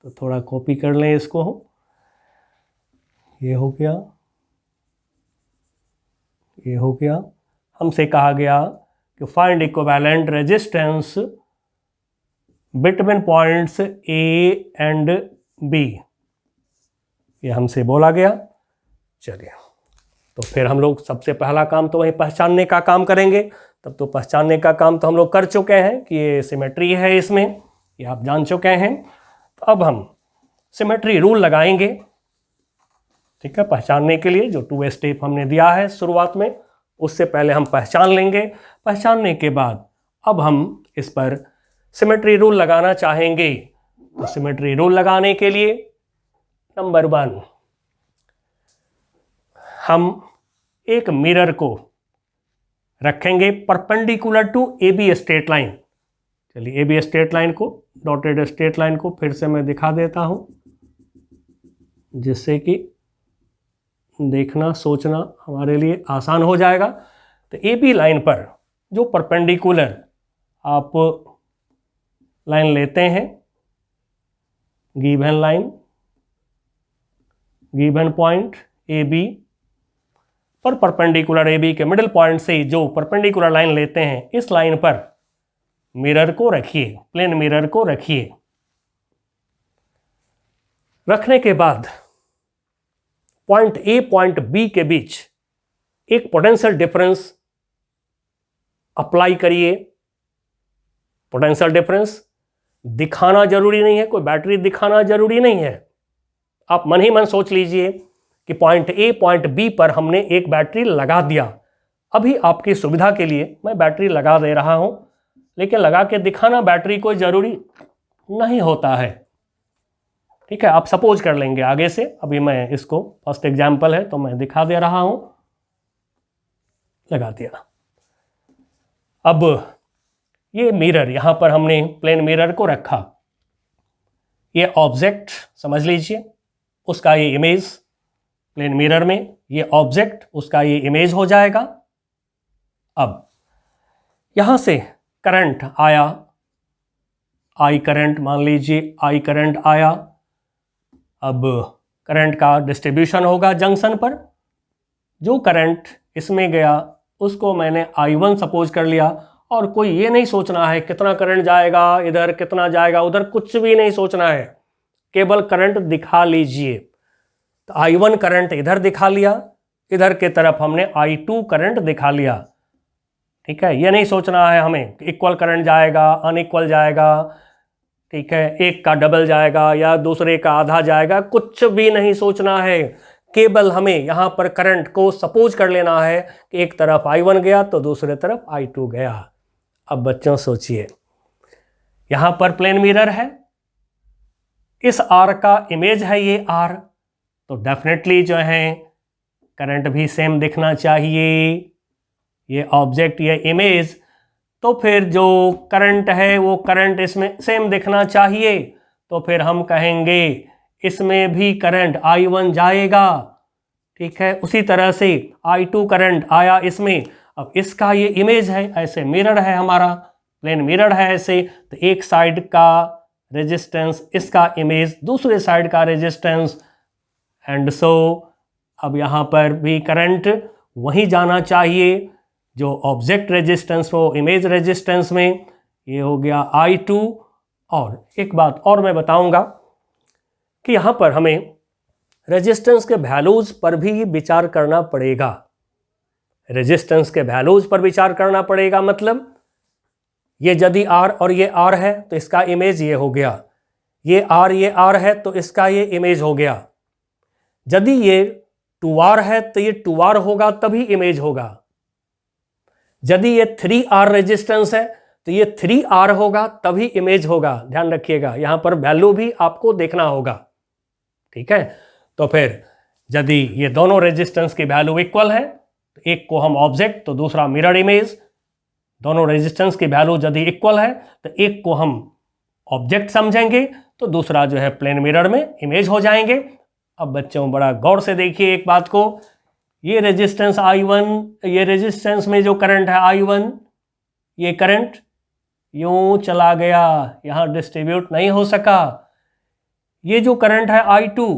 तो थोड़ा कॉपी कर लें इसको। ये हो गया। हमसे कहा गया कि find equivalent resistance between points A and B, ये हमसे बोला गया। चलिए, तो फिर हम लोग सबसे पहला काम तो वही पहचानने का काम करेंगे। तब तो पहचानने का काम तो हम लोग कर चुके हैं कि ये सिमेट्री है, इसमें ये आप जान चुके हैं। तो अब हम सिमेट्री रूल लगाएंगे, ठीक है। पहचानने के लिए जो 2 स्टेप हमने दिया है शुरुआत में, उससे पहले हम पहचान लेंगे। पहचानने के बाद अब हम इस पर सिमेट्री रूल लगाना चाहेंगे। तो सिमेट्री रूल लगाने के लिए नंबर 1, हम एक मिरर को रखेंगे perpendicular to A B straight line. चलिए ए बी स्ट्रेट लाइन को, डॉटेड स्ट्रेट लाइन को फिर से मैं दिखा देता हूं, जिससे कि देखना सोचना हमारे लिए आसान हो जाएगा। तो ए बी लाइन पर जो परपेंडिकुलर आप लाइन लेते हैं, given line, given point A B पर परपेंडिकुलर ए बी के मिडिल पॉइंट से जो परपेंडिकुलर लाइन लेते हैं, इस लाइन पर मिरर को रखिए, प्लेन मिरर को रखिए। रखने के बाद पॉइंट ए पॉइंट बी के बीच एक पोटेंशियल डिफरेंस अप्लाई करिए। पोटेंशियल डिफरेंस दिखाना जरूरी नहीं है, कोई बैटरी दिखाना जरूरी नहीं है। आप मन ही मन सोच लीजिए कि पॉइंट ए पॉइंट बी पर हमने एक बैटरी लगा दिया। अभी आपकी सुविधा के लिए मैं बैटरी लगा दे रहा हूं, लेकिन लगा के दिखाना बैटरी कोई जरूरी नहीं होता है। ठीक है, आप सपोज कर लेंगे आगे से। अभी मैं इसको, फर्स्ट एग्जाम्पल है तो मैं दिखा दे रहा हूं, लगा दिया। अब ये मिरर, यहां पर हमने प्लेन मिरर को रखा, ये ऑब्जेक्ट समझ लीजिए, उसका ये इमेज प्लेन मिरर में, ये ऑब्जेक्ट उसका ये इमेज हो जाएगा। अब यहां से करंट आया, आई करंट मान लीजिए, आई करंट आया। अब करंट का डिस्ट्रीब्यूशन होगा जंक्शन पर। जो करंट इसमें गया उसको मैंने I1 सपोज कर लिया, और कोई ये नहीं सोचना है कितना करंट जाएगा इधर, कितना जाएगा उधर, कुछ भी नहीं सोचना है, केवल करंट दिखा लीजिए। तो I1 करंट इधर दिखा लिया, इधर के तरफ हमने I2 करंट दिखा लिया। ठीक है, ये नहीं सोचना है हमें इक्वल करंट जाएगा, अनइक्वल जाएगा, ठीक है, एक का डबल जाएगा या दूसरे का आधा जाएगा, कुछ भी नहीं सोचना है। केवल हमें यहाँ पर करंट को सपोज कर लेना है कि एक तरफ I1 गया तो दूसरे तरफ I2 गया। अब बच्चों सोचिए, यहाँ पर प्लेन मिरर है, इस R का इमेज है ये R, तो डेफिनेटली जो है करंट भी सेम दिखना चाहिए, ये ऑब्जेक्ट, ये इमेज, तो फिर जो करंट है वो करंट इसमें सेम दिखना चाहिए। तो फिर हम कहेंगे इसमें भी करंट I1 जाएगा। ठीक है, उसी तरह से I2 करंट आया इसमें। अब इसका ये इमेज है, ऐसे मिरर है हमारा, प्लेन मिरर है ऐसे, तो एक साइड का रेजिस्टेंस, इसका इमेज, दूसरे साइड का रेजिस्टेंस, एंड सो अब यहाँ पर भी करंट वहीं जाना चाहिए जो ऑब्जेक्ट रेजिस्टेंस हो, इमेज रेजिस्टेंस में। ये हो गया I2। और एक बात और मैं बताऊंगा कि यहाँ पर हमें रेजिस्टेंस के वैल्यूज पर भी विचार करना पड़ेगा। रेजिस्टेंस के वैल्यूज पर विचार करना पड़ेगा, मतलब ये यदि R और ये R है तो इसका इमेज ये हो गया, ये R है तो इसका ये इमेज हो गया। यदि ये 2R है तो ये 2R होगा तभी इमेज होगा। यदि ये 3R रेजिस्टेंस है तो ये 3R होगा तभी इमेज होगा। ध्यान रखिएगा, यहां पर वैल्यू भी आपको देखना होगा। ठीक है, तो फिर यदि ये दोनों रेजिस्टेंस की वैल्यू इक्वल है तो एक को हम ऑब्जेक्ट तो दूसरा मिरर इमेज, दोनों रेजिस्टेंस की वैल्यू यदि इक्वल है तो एक को हम ऑब्जेक्ट समझेंगे तो दूसरा जो है प्लेन मिरर में इमेज हो जाएंगे। अब बच्चों बड़ा गौर से देखिए एक बात को, ये रेजिस्टेंस I1, ये रेजिस्टेंस में जो करंट है I1, ये करंट यूं चला गया, यहाँ डिस्ट्रीब्यूट नहीं हो सका। ये जो करंट है I2,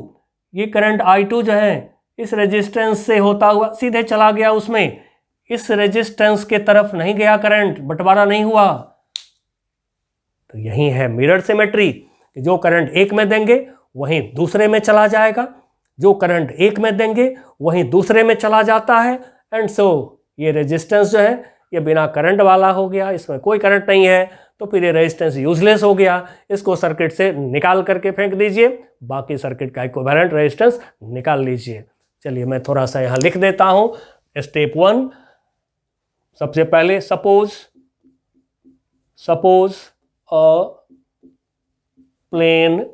ये करंट I2 जो है इस रेजिस्टेंस से होता हुआ सीधे चला गया उसमें, इस रेजिस्टेंस के तरफ नहीं गया करंट, बंटवारा नहीं हुआ। तो यही है मिरर सिमेट्री, कि जो करंट एक में देंगे वहीं दूसरे में चला जाएगा, जो करंट एक में देंगे वहीं दूसरे में चला जाता है। एंड सो ये रेजिस्टेंस जो है ये बिना करंट वाला हो गया, इसमें कोई करंट नहीं है, तो फिर ये रेजिस्टेंस यूजलेस हो गया। इसको सर्किट से निकाल करके फेंक दीजिए, बाकी सर्किट का इक्विवेलेंट रेजिस्टेंस निकाल लीजिए। चलिए मैं थोड़ा सा यहाँ लिख देता हूँ। स्टेप 1, सबसे पहले suppose a plane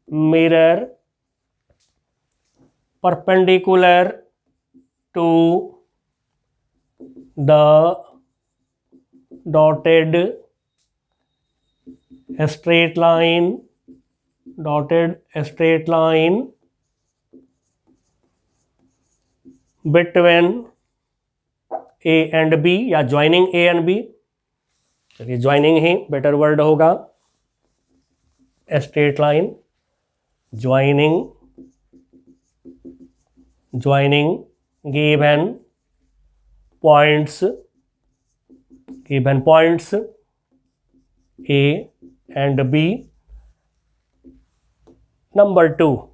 mirror perpendicular to the dotted straight line between A and B या joining A and B, चलिए joining ही बेटर वर्ड होगा, straight line joining given points A and B. Number 2,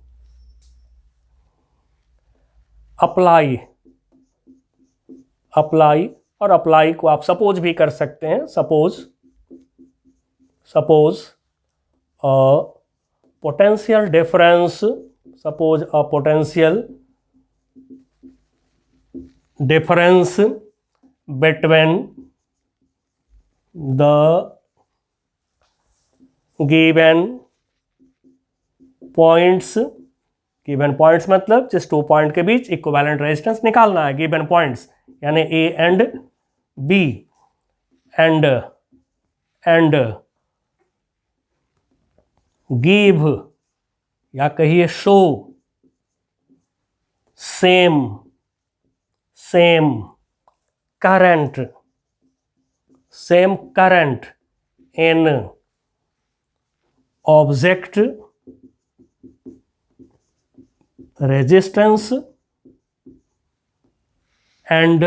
apply, और apply को आप suppose भी कर सकते हैं, suppose a potential difference between the given points मतलब जिस 2 पॉइंट के बीच इक्विवेलेंट रेजिस्टेंस निकालना है, गिवन पॉइंट्स यानी A and B and give या कहिए show same current in object resistance and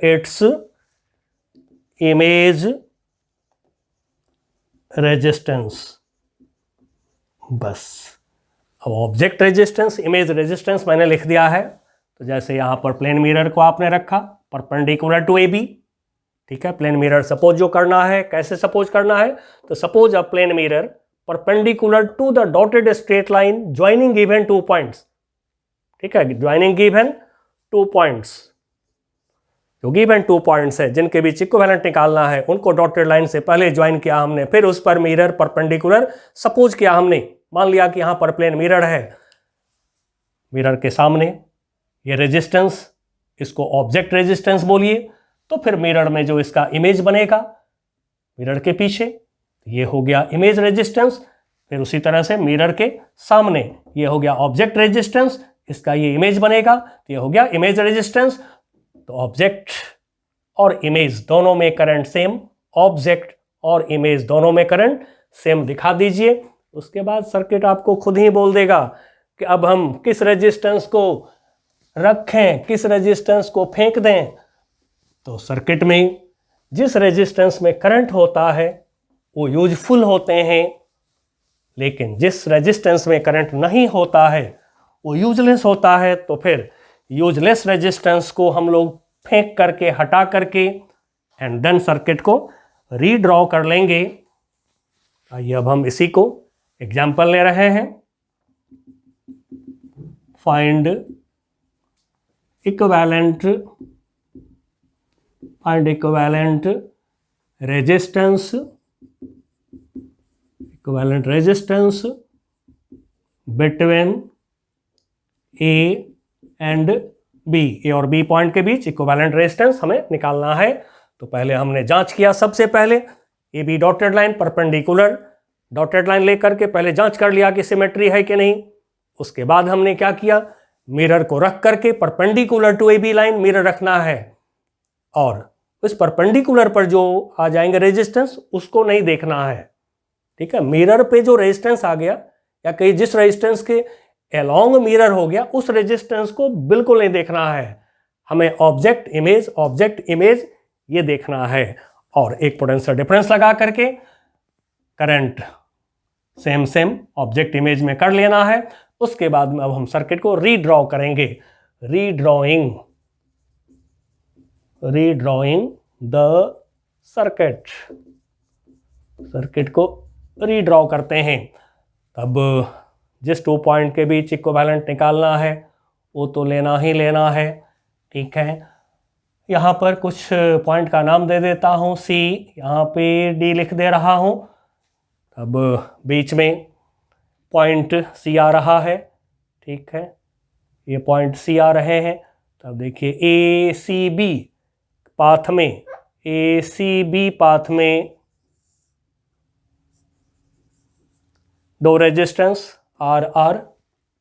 its image resistance. बस, अब ऑब्जेक्ट रेजिस्टेंस, इमेज रेजिस्टेंस मैंने लिख दिया है। तो जैसे यहाँ पर प्लेन मिरर को आपने रखा परपेंडिकुलर टू AB, ठीक है। प्लेन मिरर सपोज जो करना है, कैसे सपोज करना है, तो suppose a plane mirror perpendicular to the dotted straight line joining given 2 points, ठीक है। ज्वाइनिंग गिवन 2 पॉइंट्स, जो गिवन 2 पॉइंट्स है जिनके बीच इक्विवेलेंट निकालना है, उनको डॉटेड लाइन से पहले ज्वाइन किया हमने, फिर उस पर मिरर परपेंडिकुलर सपोज किया हमने। मान लिया कि यहां पर प्लेन मिरर है, मिरर के सामने ये रेजिस्टेंस, इसको ऑब्जेक्ट रेजिस्टेंस बोलिए। तो फिर मिरर में जो इसका इमेज बनेगा मिरर के पीछे, ये हो गया इमेज रेजिस्टेंस। फिर उसी तरह से मिरर के सामने ये हो गया ऑब्जेक्ट रेजिस्टेंस, इसका ये इमेज बनेगा, तो ये हो गया इमेज रेजिस्टेंस। तो ऑब्जेक्ट और इमेज दोनों में करंट सेम, ऑब्जेक्ट और इमेज दोनों में करंट सेम दिखा दीजिए। उसके बाद सर्किट आपको खुद ही बोल देगा कि अब हम किस रेजिस्टेंस को रखें, किस रेजिस्टेंस को फेंक दें। तो सर्किट में जिस रेजिस्टेंस में करंट होता है वो यूजफुल होते हैं, लेकिन जिस रेजिस्टेंस में करंट नहीं होता है वो यूजलेस होता है। तो फिर यूजलेस रेजिस्टेंस को हम लोग फेंक करके, हटा करके एंड देन सर्किट को रीड्रॉ कर लेंगे। आइए अब हम इसी को एग्जाम्पल ले रहे हैं। Find equivalent resistance between A and B. A और बी पॉइंट के बीच इक्विवेलेंट रेजिस्टेंस हमें निकालना है। तो पहले हमने जांच किया, सबसे पहले A B dotted line perpendicular, dotted line लेकर के पहले जांच कर लिया कि सिमेट्री है कि नहीं। उसके बाद हमने क्या किया, मिरर को रख करके perpendicular to A B line mirror रखना है, और उस परपेंडिकुलर पर जो आ जाएंगे रेजिस्टेंस उसको नहीं देखना है, ठीक है। मिरर पे जो रेजिस्टेंस आ गया या कहीं जिस रेजिस्टेंस के अलोंग मिरर हो गया उस रेजिस्टेंस को बिल्कुल नहीं देखना है, हमें ऑब्जेक्ट इमेज ये देखना है। और एक पोटेंशियल डिफरेंस लगा करके करंट सेम ऑब्जेक्ट इमेज में कर लेना है। उसके बाद में अब हम सर्किट को रीड्रॉ करेंगे। रीड्रॉइंग द सर्किट को रीड्रॉ करते हैं। तब जिस 2 पॉइंट के बीच इक्विवेलेंट निकालना है वो तो लेना ही लेना है, ठीक है। यहाँ पर कुछ पॉइंट का नाम दे देता हूँ, C, यहाँ पे D लिख दे रहा हूँ। अब बीच में पॉइंट C आ रहा है, ठीक है। ये पॉइंट सी आ रहे हैं। तो अब देखिए ए सी बी पाथ में, ए सी बी पाथ में दो resistance R R,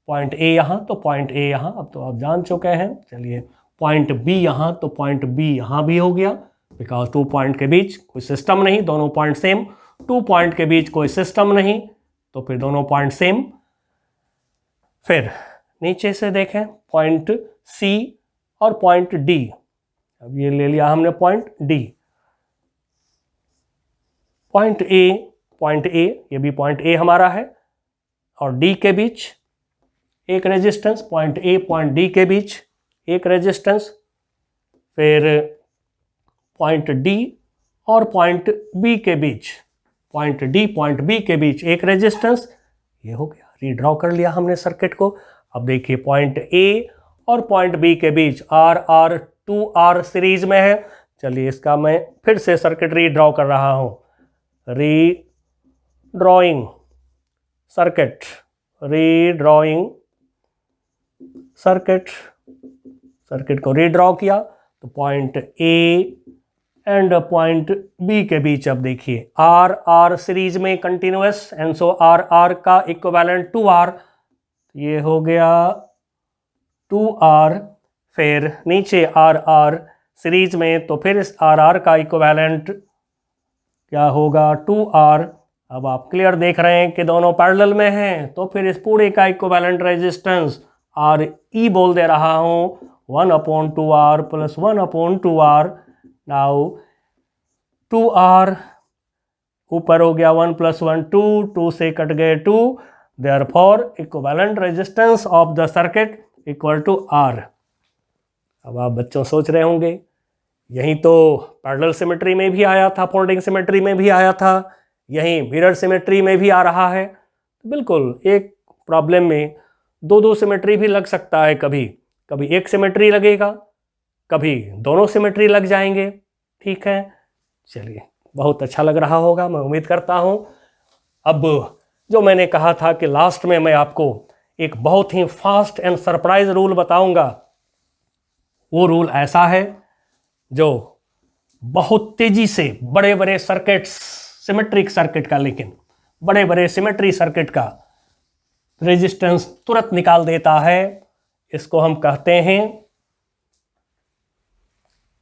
point A यहाँ तो पॉइंट ए यहाँ, अब तो आप जान चुके हैं। चलिए पॉइंट बी यहाँ तो पॉइंट बी यहाँ भी हो गया, बिकॉज 2 पॉइंट के बीच कोई सिस्टम नहीं, दोनों पॉइंट सेम। 2 पॉइंट के बीच कोई सिस्टम नहीं तो फिर दोनों पॉइंट सेम। फिर नीचे से देखें पॉइंट सी और पॉइंट डी, अब ये ले लिया हमने पॉइंट डी। पॉइंट ए, ये भी पॉइंट ए हमारा है, और डी के बीच एक resistance, point A point D के बीच एक रेजिस्टेंस, फिर पॉइंट डी और पॉइंट बी के बीच, पॉइंट डी पॉइंट बी के बीच एक रेजिस्टेंस। ये हो गया, रीड्रॉ कर लिया हमने सर्किट को। अब देखिए पॉइंट ए और पॉइंट बी के बीच आर आर 2R सीरीज में है। चलिए इसका मैं फिर से सर्किट रीड्रॉ कर रहा हूं। Redrawing circuit, redrawing circuit, circuit को रीड्रॉ किया तो point A and point B के बीच अब देखिए आर आर सीरीज में continuous, and so R R का इक्विवेलेंट 2R, ये हो गया 2R। फिर नीचे आर आर सीरीज में तो फिर इस आर आर का इक्विवेलेंट क्या होगा 2R। अब आप क्लियर देख रहे हैं कि दोनों पैरेलल में हैं, तो फिर इस पूरे का इक्विवेलेंट रेजिस्टेंस आर ई बोल दे रहा हूँ 1/2R plus 1/2R। Now 2R ऊपर हो गया 1 + 1 2, 2 से कट गए 2, therefore equivalent resistance of the circuit equal to R। अब आप बच्चों सोच रहे होंगे यही तो पैरेलल सिमेट्री में भी आया था, फोल्डिंग सिमेट्री में भी आया था, यही मिरर सिमेट्री में भी आ रहा है। बिल्कुल, एक प्रॉब्लम में दो सिमेट्री भी लग सकता है, कभी कभी एक सिमेट्री लगेगा, कभी दोनों सिमेट्री लग जाएंगे। ठीक है, चलिए बहुत अच्छा लग रहा होगा, मैं उम्मीद करता हूँ। अब जो मैंने कहा था कि लास्ट में मैं आपको एक बहुत ही फास्ट एंड सरप्राइज रूल बताऊंगा, वो रूल ऐसा है जो बहुत तेजी से बड़े बड़े सर्किट्स, सिमेट्रिक सर्किट का, लेकिन बड़े बड़े सिमेट्री सर्किट का रेजिस्टेंस तुरंत निकाल देता है। इसको हम कहते हैं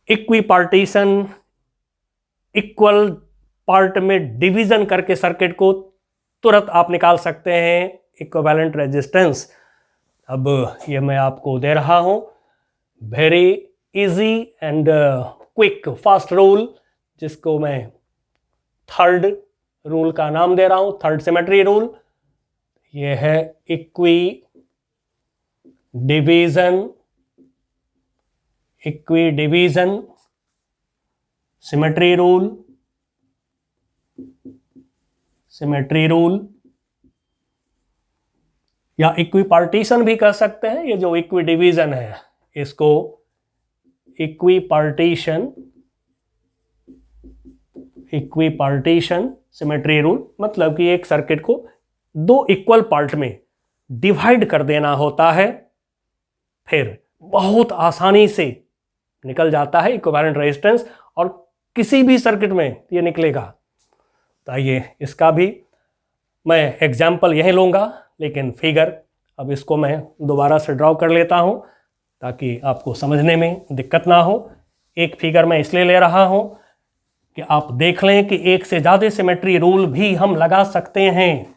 इक्विपार्टीशन, इक्वल पार्ट में डिवीजन करके सर्किट को तुरंत आप निकाल सकते हैं इक्विवेलेंट रेजिस्टेंस। अब ये मैं आपको दे रहा हूं very easy and quick fast rule, जिसको मैं थर्ड रूल का नाम दे रहा हूं, थर्ड सिमेट्री रूल। ये है इक्वी डिवीजन सिमेट्री रूल, या इक्विपार्टीशन भी कह सकते हैं। ये जो इक्वी डिवीजन है इसको इक्विपार्टीशन सिमेट्री रूल, मतलब कि एक सर्किट को दो इक्वल पार्ट में डिवाइड कर देना होता है, फिर बहुत आसानी से निकल जाता है इक्विवेलेंट रेजिस्टेंस, और किसी भी सर्किट में ये निकलेगा। तो आइए इसका भी मैं एग्जाम्पल यहीं लूँगा, लेकिन फिगर अब इसको मैं दोबारा से ड्रॉ कर लेता हूँ ताकि आपको समझने में दिक्कत ना हो। एक फिगर मैं इसलिए ले रहा हूँ कि आप देख लें कि एक से ज़्यादा सिमेट्री रूल भी हम लगा सकते हैं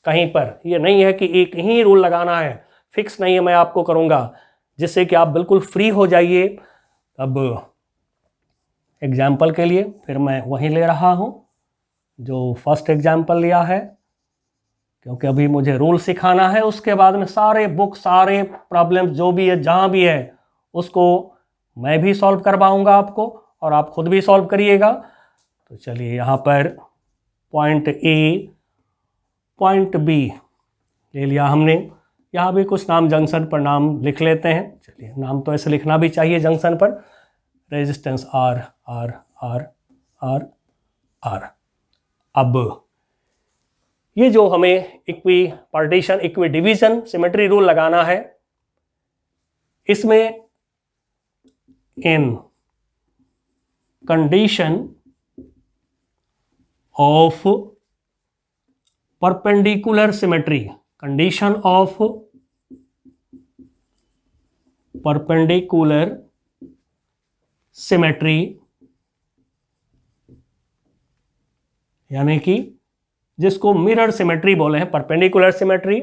कहीं पर। ये नहीं है कि एक ही रूल लगाना है, फिक्स नहीं है, मैं आपको करूँगा जिससे कि आप बिल्कुल फ्री हो जाइए। अब एग्जाम्पल के लिए फिर मैं वही ले रहा हूँ जो फर्स्ट एग्जाम्पल लिया है, क्योंकि अभी मुझे रूल सिखाना है, उसके बाद में सारे बुक, सारे प्रॉब्लम्स जो भी है, जहाँ भी है, उसको मैं भी सॉल्व करवाऊँगा आपको, और आप खुद भी सॉल्व करिएगा। तो चलिए यहाँ पर पॉइंट ए, पॉइंट बी ले लिया हमने। यहाँ भी कुछ नाम जंक्शन पर नाम लिख लेते हैं। चलिए, नाम तो ऐसे लिखना भी चाहिए जंक्शन पर। Resistance R R R R R. अब ये जो हमें equi partition, equi division symmetry rule लगाना है, इसमें in condition of perpendicular symmetry, condition of perpendicular symmetry, यानी कि जिसको मिरर सिमेट्री बोले हैं, परपेंडिकुलर सिमेट्री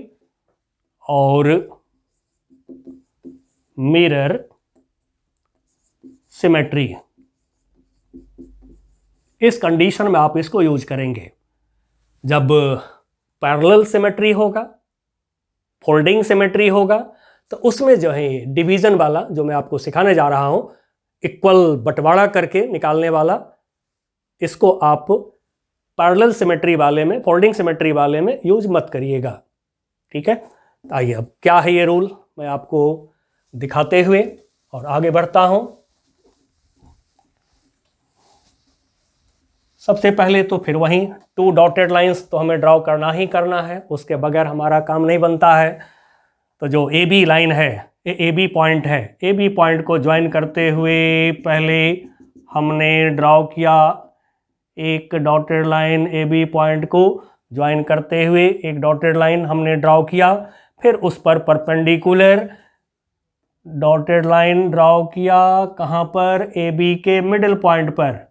और मिरर सिमेट्री, इस कंडीशन में आप इसको यूज करेंगे। जब पैरेलल सिमेट्री होगा, फोल्डिंग सिमेट्री होगा, तो उसमें जो है डिवीजन वाला जो मैं आपको सिखाने जा रहा हूं, इक्वल बंटवारा करके निकालने वाला, इसको आप पैरेलल सिमेट्री वाले में, फोल्डिंग सिमेट्री वाले में यूज मत करिएगा। ठीक है, आइए अब क्या है ये रूल मैं आपको दिखाते हुए और आगे बढ़ता हूं। सबसे पहले तो फिर वहीं 2 डॉटेड लाइंस तो हमें ड्रॉ करना ही करना है, उसके बगैर हमारा काम नहीं बनता है। तो जो ए बी लाइन है, ए बी पॉइंट है, ए बी पॉइंट को ज्वाइन करते हुए पहले हमने ड्रॉ किया एक dotted line, A B point को ज्वाइन करते हुए एक डॉटेड लाइन हमने ड्रॉ किया, फिर उस पर परपेंडिकुलर डॉटेड लाइन ड्रॉ किया, कहाँ पर, ए बी के मिडिल पॉइंट पर,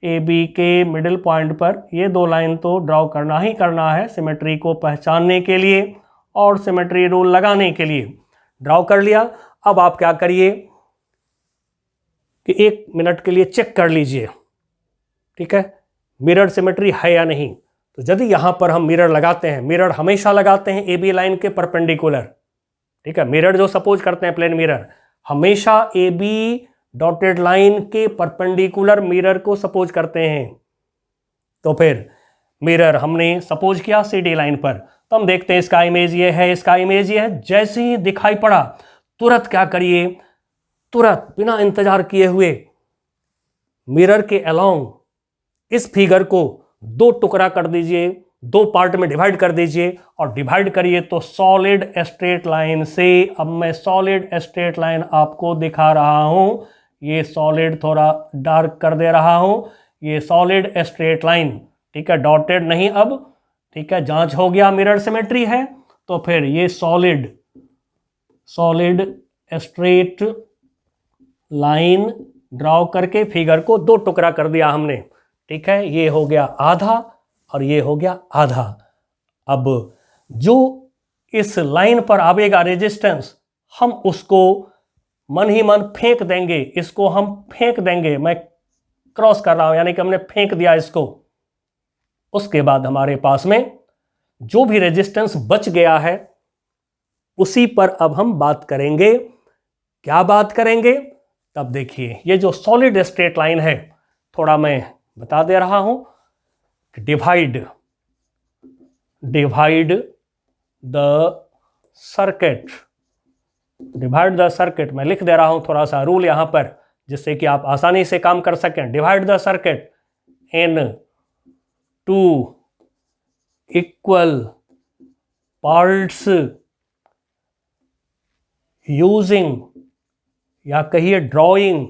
ए बी के मिडिल पॉइंट पर। ये 2 लाइन तो ड्रॉ करना ही करना है सिमेट्री को पहचानने के लिए और सिमेट्री रूल लगाने के लिए। ड्रॉ कर लिया, अब आप क्या करिए कि 1 मिनट के लिए चेक कर लीजिए, ठीक है, मिरर सिमेट्री है या नहीं। तो यदि यहां पर हम मिरर लगाते हैं, मिरर हमेशा लगाते हैं ए बी लाइन के परपेंडिकुलर, ठीक है, मिरर जो सपोज करते हैं प्लेन मिरर, हमेशा ए बी डॉटेड लाइन के परपेंडिकुलर मिरर को सपोज करते हैं। तो फिर मिरर हमने सपोज किया सी डी लाइन पर, तो हम देखते हैं इसका इमेज ये है, इसका इमेज ये है। जैसे ही दिखाई पड़ा तुरंत क्या करिए, तुरंत बिना इंतजार किए हुए मिरर के अलोंग इस फिगर को 2 टुकड़ा कर दीजिए, 2 पार्ट में डिवाइड कर दीजिए और डिवाइड करिए तो सॉलिड स्ट्रेट लाइन से। अब मैं सॉलिड स्ट्रेट लाइन आपको दिखा रहा हूं, ये सॉलिड थोड़ा डार्क कर दे रहा हूं, ये सॉलिड स्ट्रेट लाइन, ठीक है, डॉटेड नहीं अब, ठीक है, जांच हो गया मिरर सिमेट्री है। तो फिर ये सॉलिड स्ट्रेट लाइन ड्रॉ करके फिगर को 2 टुकड़ा कर दिया हमने, ठीक है, ये हो गया आधा और ये हो गया आधा। अब जो इस लाइन पर आवेगा रेजिस्टेंस, हम उसको मन ही मन फेंक देंगे, इसको हम फेंक देंगे, मैं क्रॉस कर रहा हूं यानी कि हमने फेंक दिया इसको। उसके बाद हमारे पास में जो भी रेजिस्टेंस बच गया है उसी पर अब हम बात करेंगे। क्या बात करेंगे, तब देखिए ये जो सॉलिड स्ट्रेट लाइन है, थोड़ा मैं बता दे रहा हूं, divide the circuit, divide the circuit, मैं लिख दे रहा हूं थोड़ा सा रूल यहां पर जिससे कि आप आसानी से काम कर सकें। Divide the circuit in 2 equal parts using, या कहिए drawing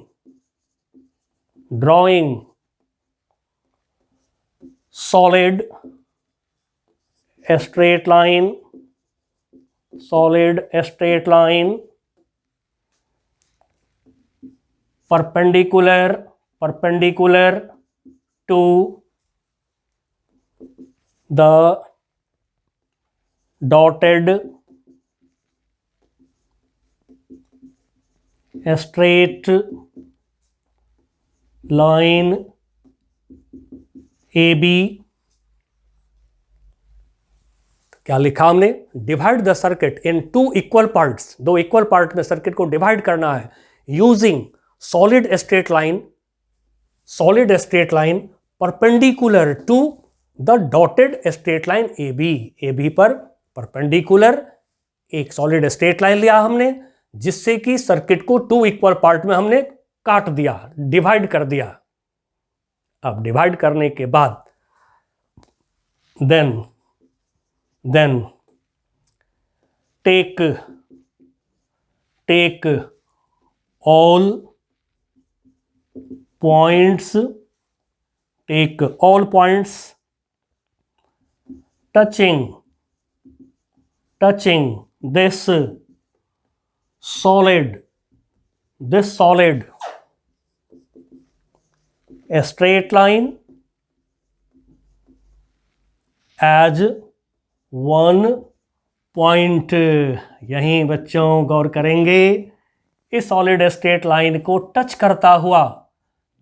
solid straight line perpendicular to the dotted straight line AB। क्या लिखा हमने, divide the circuit in 2 equal parts, 2 equal part में सर्किट को डिवाइड करना है using solid straight line perpendicular to the dotted straight line AB पर perpendicular एक solid straight line लिया हमने, जिससे कि सर्किट को 2 इक्वल पार्ट में हमने काट दिया, डिवाइड कर दिया। अब डिवाइड करने के बाद then take all points, take all points touching this solid, a straight line as one point। यहीं बच्चों गौर करेंगे, इस सॉलिड स्ट्रेट लाइन को टच करता हुआ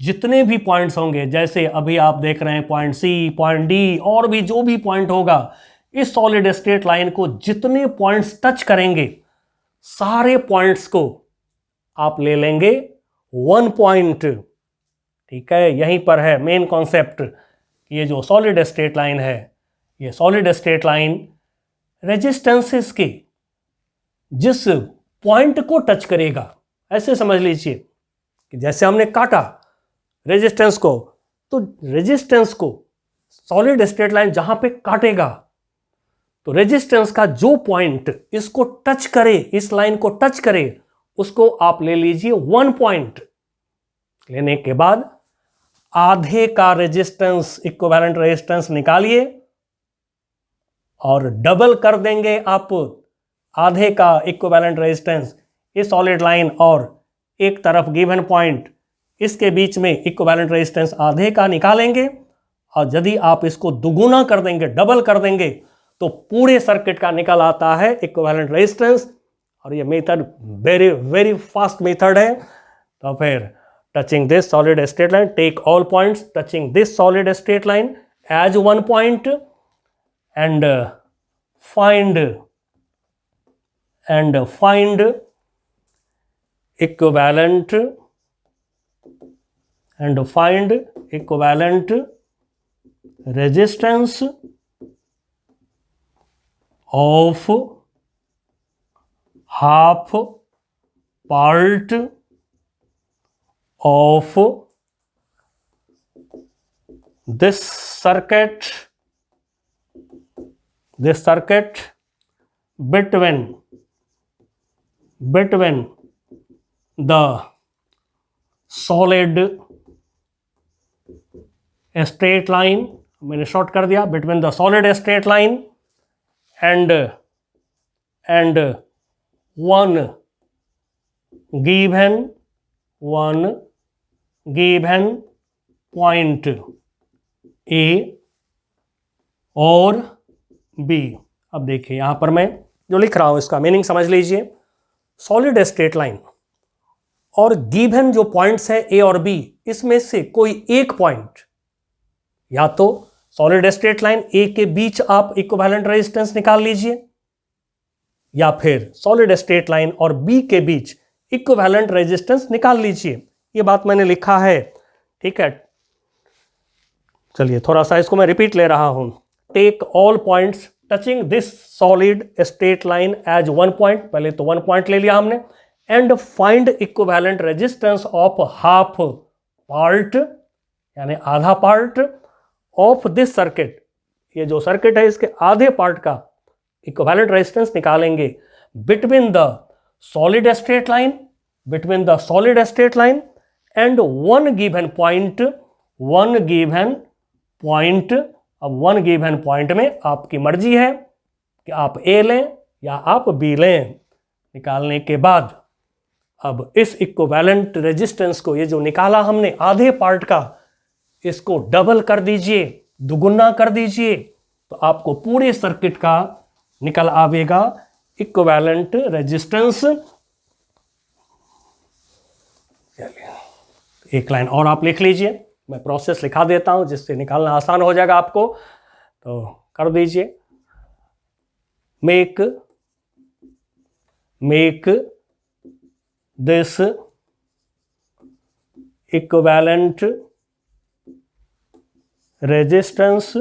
जितने भी पॉइंट्स होंगे, जैसे अभी आप देख रहे हैं पॉइंट सी, पॉइंट डी, और भी जो भी पॉइंट होगा, इस सॉलिड स्ट्रेट लाइन को जितने पॉइंट्स टच करेंगे, सारे पॉइंट्स को आप ले लेंगे 1 पॉइंट। ठीक है, यहीं पर है मेन कॉन्सेप्ट। ये जो सॉलिड स्ट्रेट लाइन है, ये सॉलिड स्ट्रेट लाइन रेजिस्टेंसेस के जिस पॉइंट को टच करेगा, ऐसे समझ लीजिए कि जैसे हमने काटा रेजिस्टेंस को, तो रेजिस्टेंस को सॉलिड स्ट्रेट लाइन जहां पे काटेगा, तो रेजिस्टेंस का जो पॉइंट इसको टच करे, इस लाइन को टच करे, उसको आप ले लीजिए 1 पॉइंट। लेने के बाद आधे का रेजिस्टेंस, इक्विवेलेंट रेजिस्टेंस निकालिए और डबल कर देंगे आप आधे का इक्विवेलेंट रेजिस्टेंस इस सॉलिड लाइन और एक तरफ गिवन पॉइंट, इसके बीच में इक्विवेलेंट रेजिस्टेंस आधे का निकालेंगे। और यदि आप इसको दुगुना कर देंगे, डबल कर देंगे, तो पूरे सर्किट का निकल आता है इक्विवेलेंट रेजिस्टेंस। और ये method very very fast method है। तो फिर touching this solid straight line, take all points touching this solid straight line as 1 point and find equivalent resistance of half part of this circuit between the solid straight line, मैंने short कर दिया, between the solid straight line and one given point A और B। अब देखिए यहां पर मैं जो लिख रहा हूं इसका मीनिंग समझ लीजिए। सॉलिड स्ट्रेट लाइन और गिवन जो पॉइंट्स हैं A और B, इसमें से कोई एक पॉइंट, या तो सॉलिड स्ट्रेट लाइन A के बीच आप इक्विवेलेंट रेजिस्टेंस निकाल लीजिए, या फिर सॉलिड स्ट्रेट लाइन और B के बीच इक्विवेलेंट रेजिस्टेंस निकाल लीजिए। ये बात मैंने लिखा है, ठीक है। चलिए थोड़ा सा इसको मैं रिपीट ले रहा हूं। Take all points touching this solid straight line as 1 point, पहले तो 1 पॉइंट ले लिया हमने, and find equivalent resistance of half part, यानी आधा पार्ट ऑफ दिस सर्किट। ये जो सर्किट है इसके आधे पार्ट का इक्विवेलेंट रेजिस्टेंस निकालेंगे between the solid straight line and one given point. अब 1 गिवन पॉइंट में आपकी मर्जी है कि आप A लें या आप B लें। निकालने के बाद अब इस इक्विवेलेंट रेजिस्टेंस को, ये जो निकाला हमने आधे पार्ट का, इसको डबल कर दीजिए, दुगुना कर दीजिए, तो आपको पूरे सर्किट का निकल आवेगा इक्विवेलेंट रेजिस्टेंस। एक लाइन और आप लिख लीजिए, मैं प्रोसेस लिखा देता हूं जिससे निकालना आसान हो जाएगा आपको, तो कर दीजिए। Make this equivalent resistance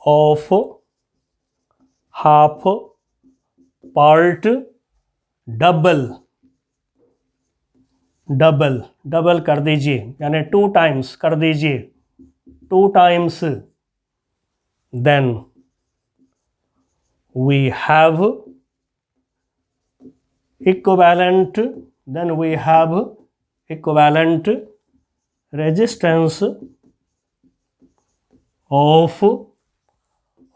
of half part double कर दीजिए, यानी 2 टाइम्स कर दीजिए, 2 times. Then we have equivalent, then we have equivalent resistance of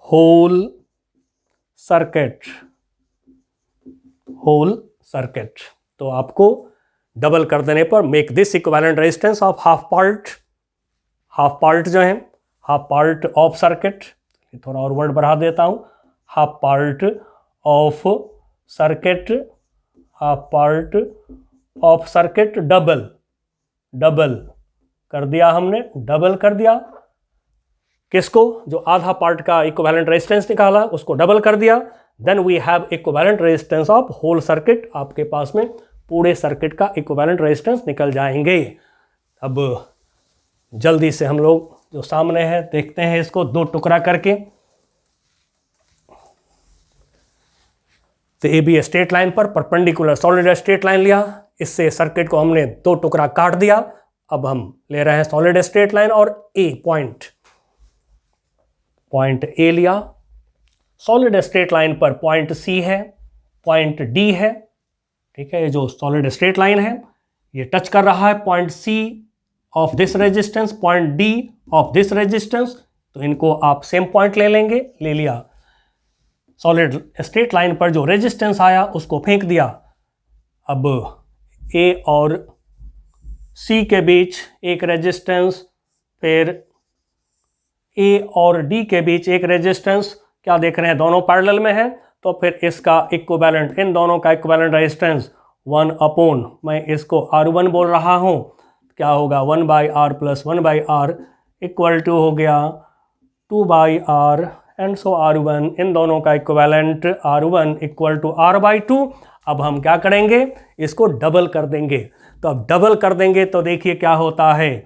whole circuit. तो आपको डबल कर देने पर make this equivalent resistance of half part जो है हाफ पार्ट ऑफ सर्किट, थोड़ा और वर्ड बढ़ा देता हूं, half part of circuit double कर दिया हमने, डबल कर दिया किसको, जो आधा पार्ट का इक्विवेलेंट रेजिस्टेंस निकाला उसको डबल कर दिया। Then we have equivalent resistance of whole circuit, आपके पास में पूरे सर्किट का इक्विवेलेंट रेजिस्टेंस निकल जाएंगे। अब जल्दी से हम लोग जो सामने है देखते हैं इसको दो टुकड़ा करके। तो ए बी स्ट्रेट लाइन पर परपेंडिकुलर सॉलिड स्ट्रेट लाइन लिया, इससे सर्किट को हमने दो टुकड़ा काट दिया। अब हम ले रहे हैं सॉलिड स्ट्रेट लाइन और ए पॉइंट ए लिया, सॉलिड स्ट्रेट लाइन पर पॉइंट सी है, पॉइंट डी है, ठीक है। ये जो सॉलिड स्ट्रेट लाइन है ये टच कर रहा है point C of this resistance, point D of this resistance, तो इनको आप सेम पॉइंट ले लेंगे, ले लिया। सॉलिड स्ट्रेट लाइन पर जो रेजिस्टेंस आया उसको फेंक दिया। अब ए और सी के बीच एक रेजिस्टेंस, फिर ए और डी के बीच एक रेजिस्टेंस, क्या देख रहे हैं दोनों पैरेलल में है, तो फिर इसका इक्विवेलेंट, इन दोनों का इक्विवेलेंट रेजिस्टेंस 1/, मैं इसको R1 बोल रहा हूँ, क्या होगा 1/R plus 1/R equal to हो गया 2/R एंड सो R1, इन दोनों का equivalent R1 equal to R/2। अब हम क्या करेंगे, इसको डबल कर देंगे। तो अब डबल कर देंगे तो देखिए क्या होता है,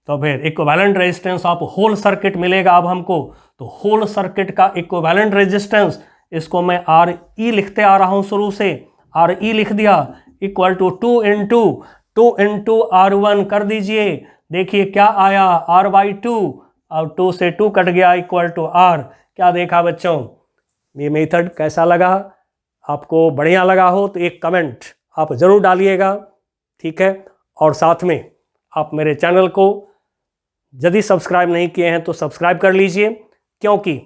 तो फिर equivalent resistance of whole circuit मिलेगा अब हमको। तो होल सर्किट का इक्विवेलेंट रेजिस्टेंस, इसको मैं RE लिखते आ रहा हूं शुरू से, RE लिख दिया, इक्वल टू 2 इंटू R1 कर दीजिए, देखिए क्या आया R/2, और 2 से 2 कट गया इक्वल टू R। क्या देखा बच्चों, ये मेथड कैसा लगा, आपको बढ़िया लगा हो तो एक कमेंट आप ज़रूर डालिएगा, ठीक है। और साथ में आप मेरे चैनल को यदि सब्सक्राइब नहीं किए हैं तो सब्सक्राइब कर लीजिए, क्योंकि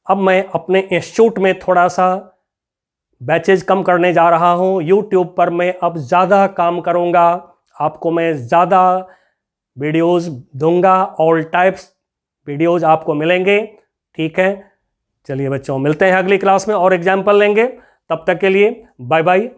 अब मैं अपने इंस्टीट्यूट में थोड़ा सा बैचेज कम करने जा रहा हूं। यूट्यूब पर मैं अब ज़्यादा काम करूंगा, आपको मैं ज़्यादा वीडियोस दूंगा, ऑल टाइप्स वीडियोस आपको मिलेंगे, ठीक है। चलिए बच्चों, मिलते हैं अगली क्लास में और एग्जाम्पल लेंगे, तब तक के लिए बाय बाय।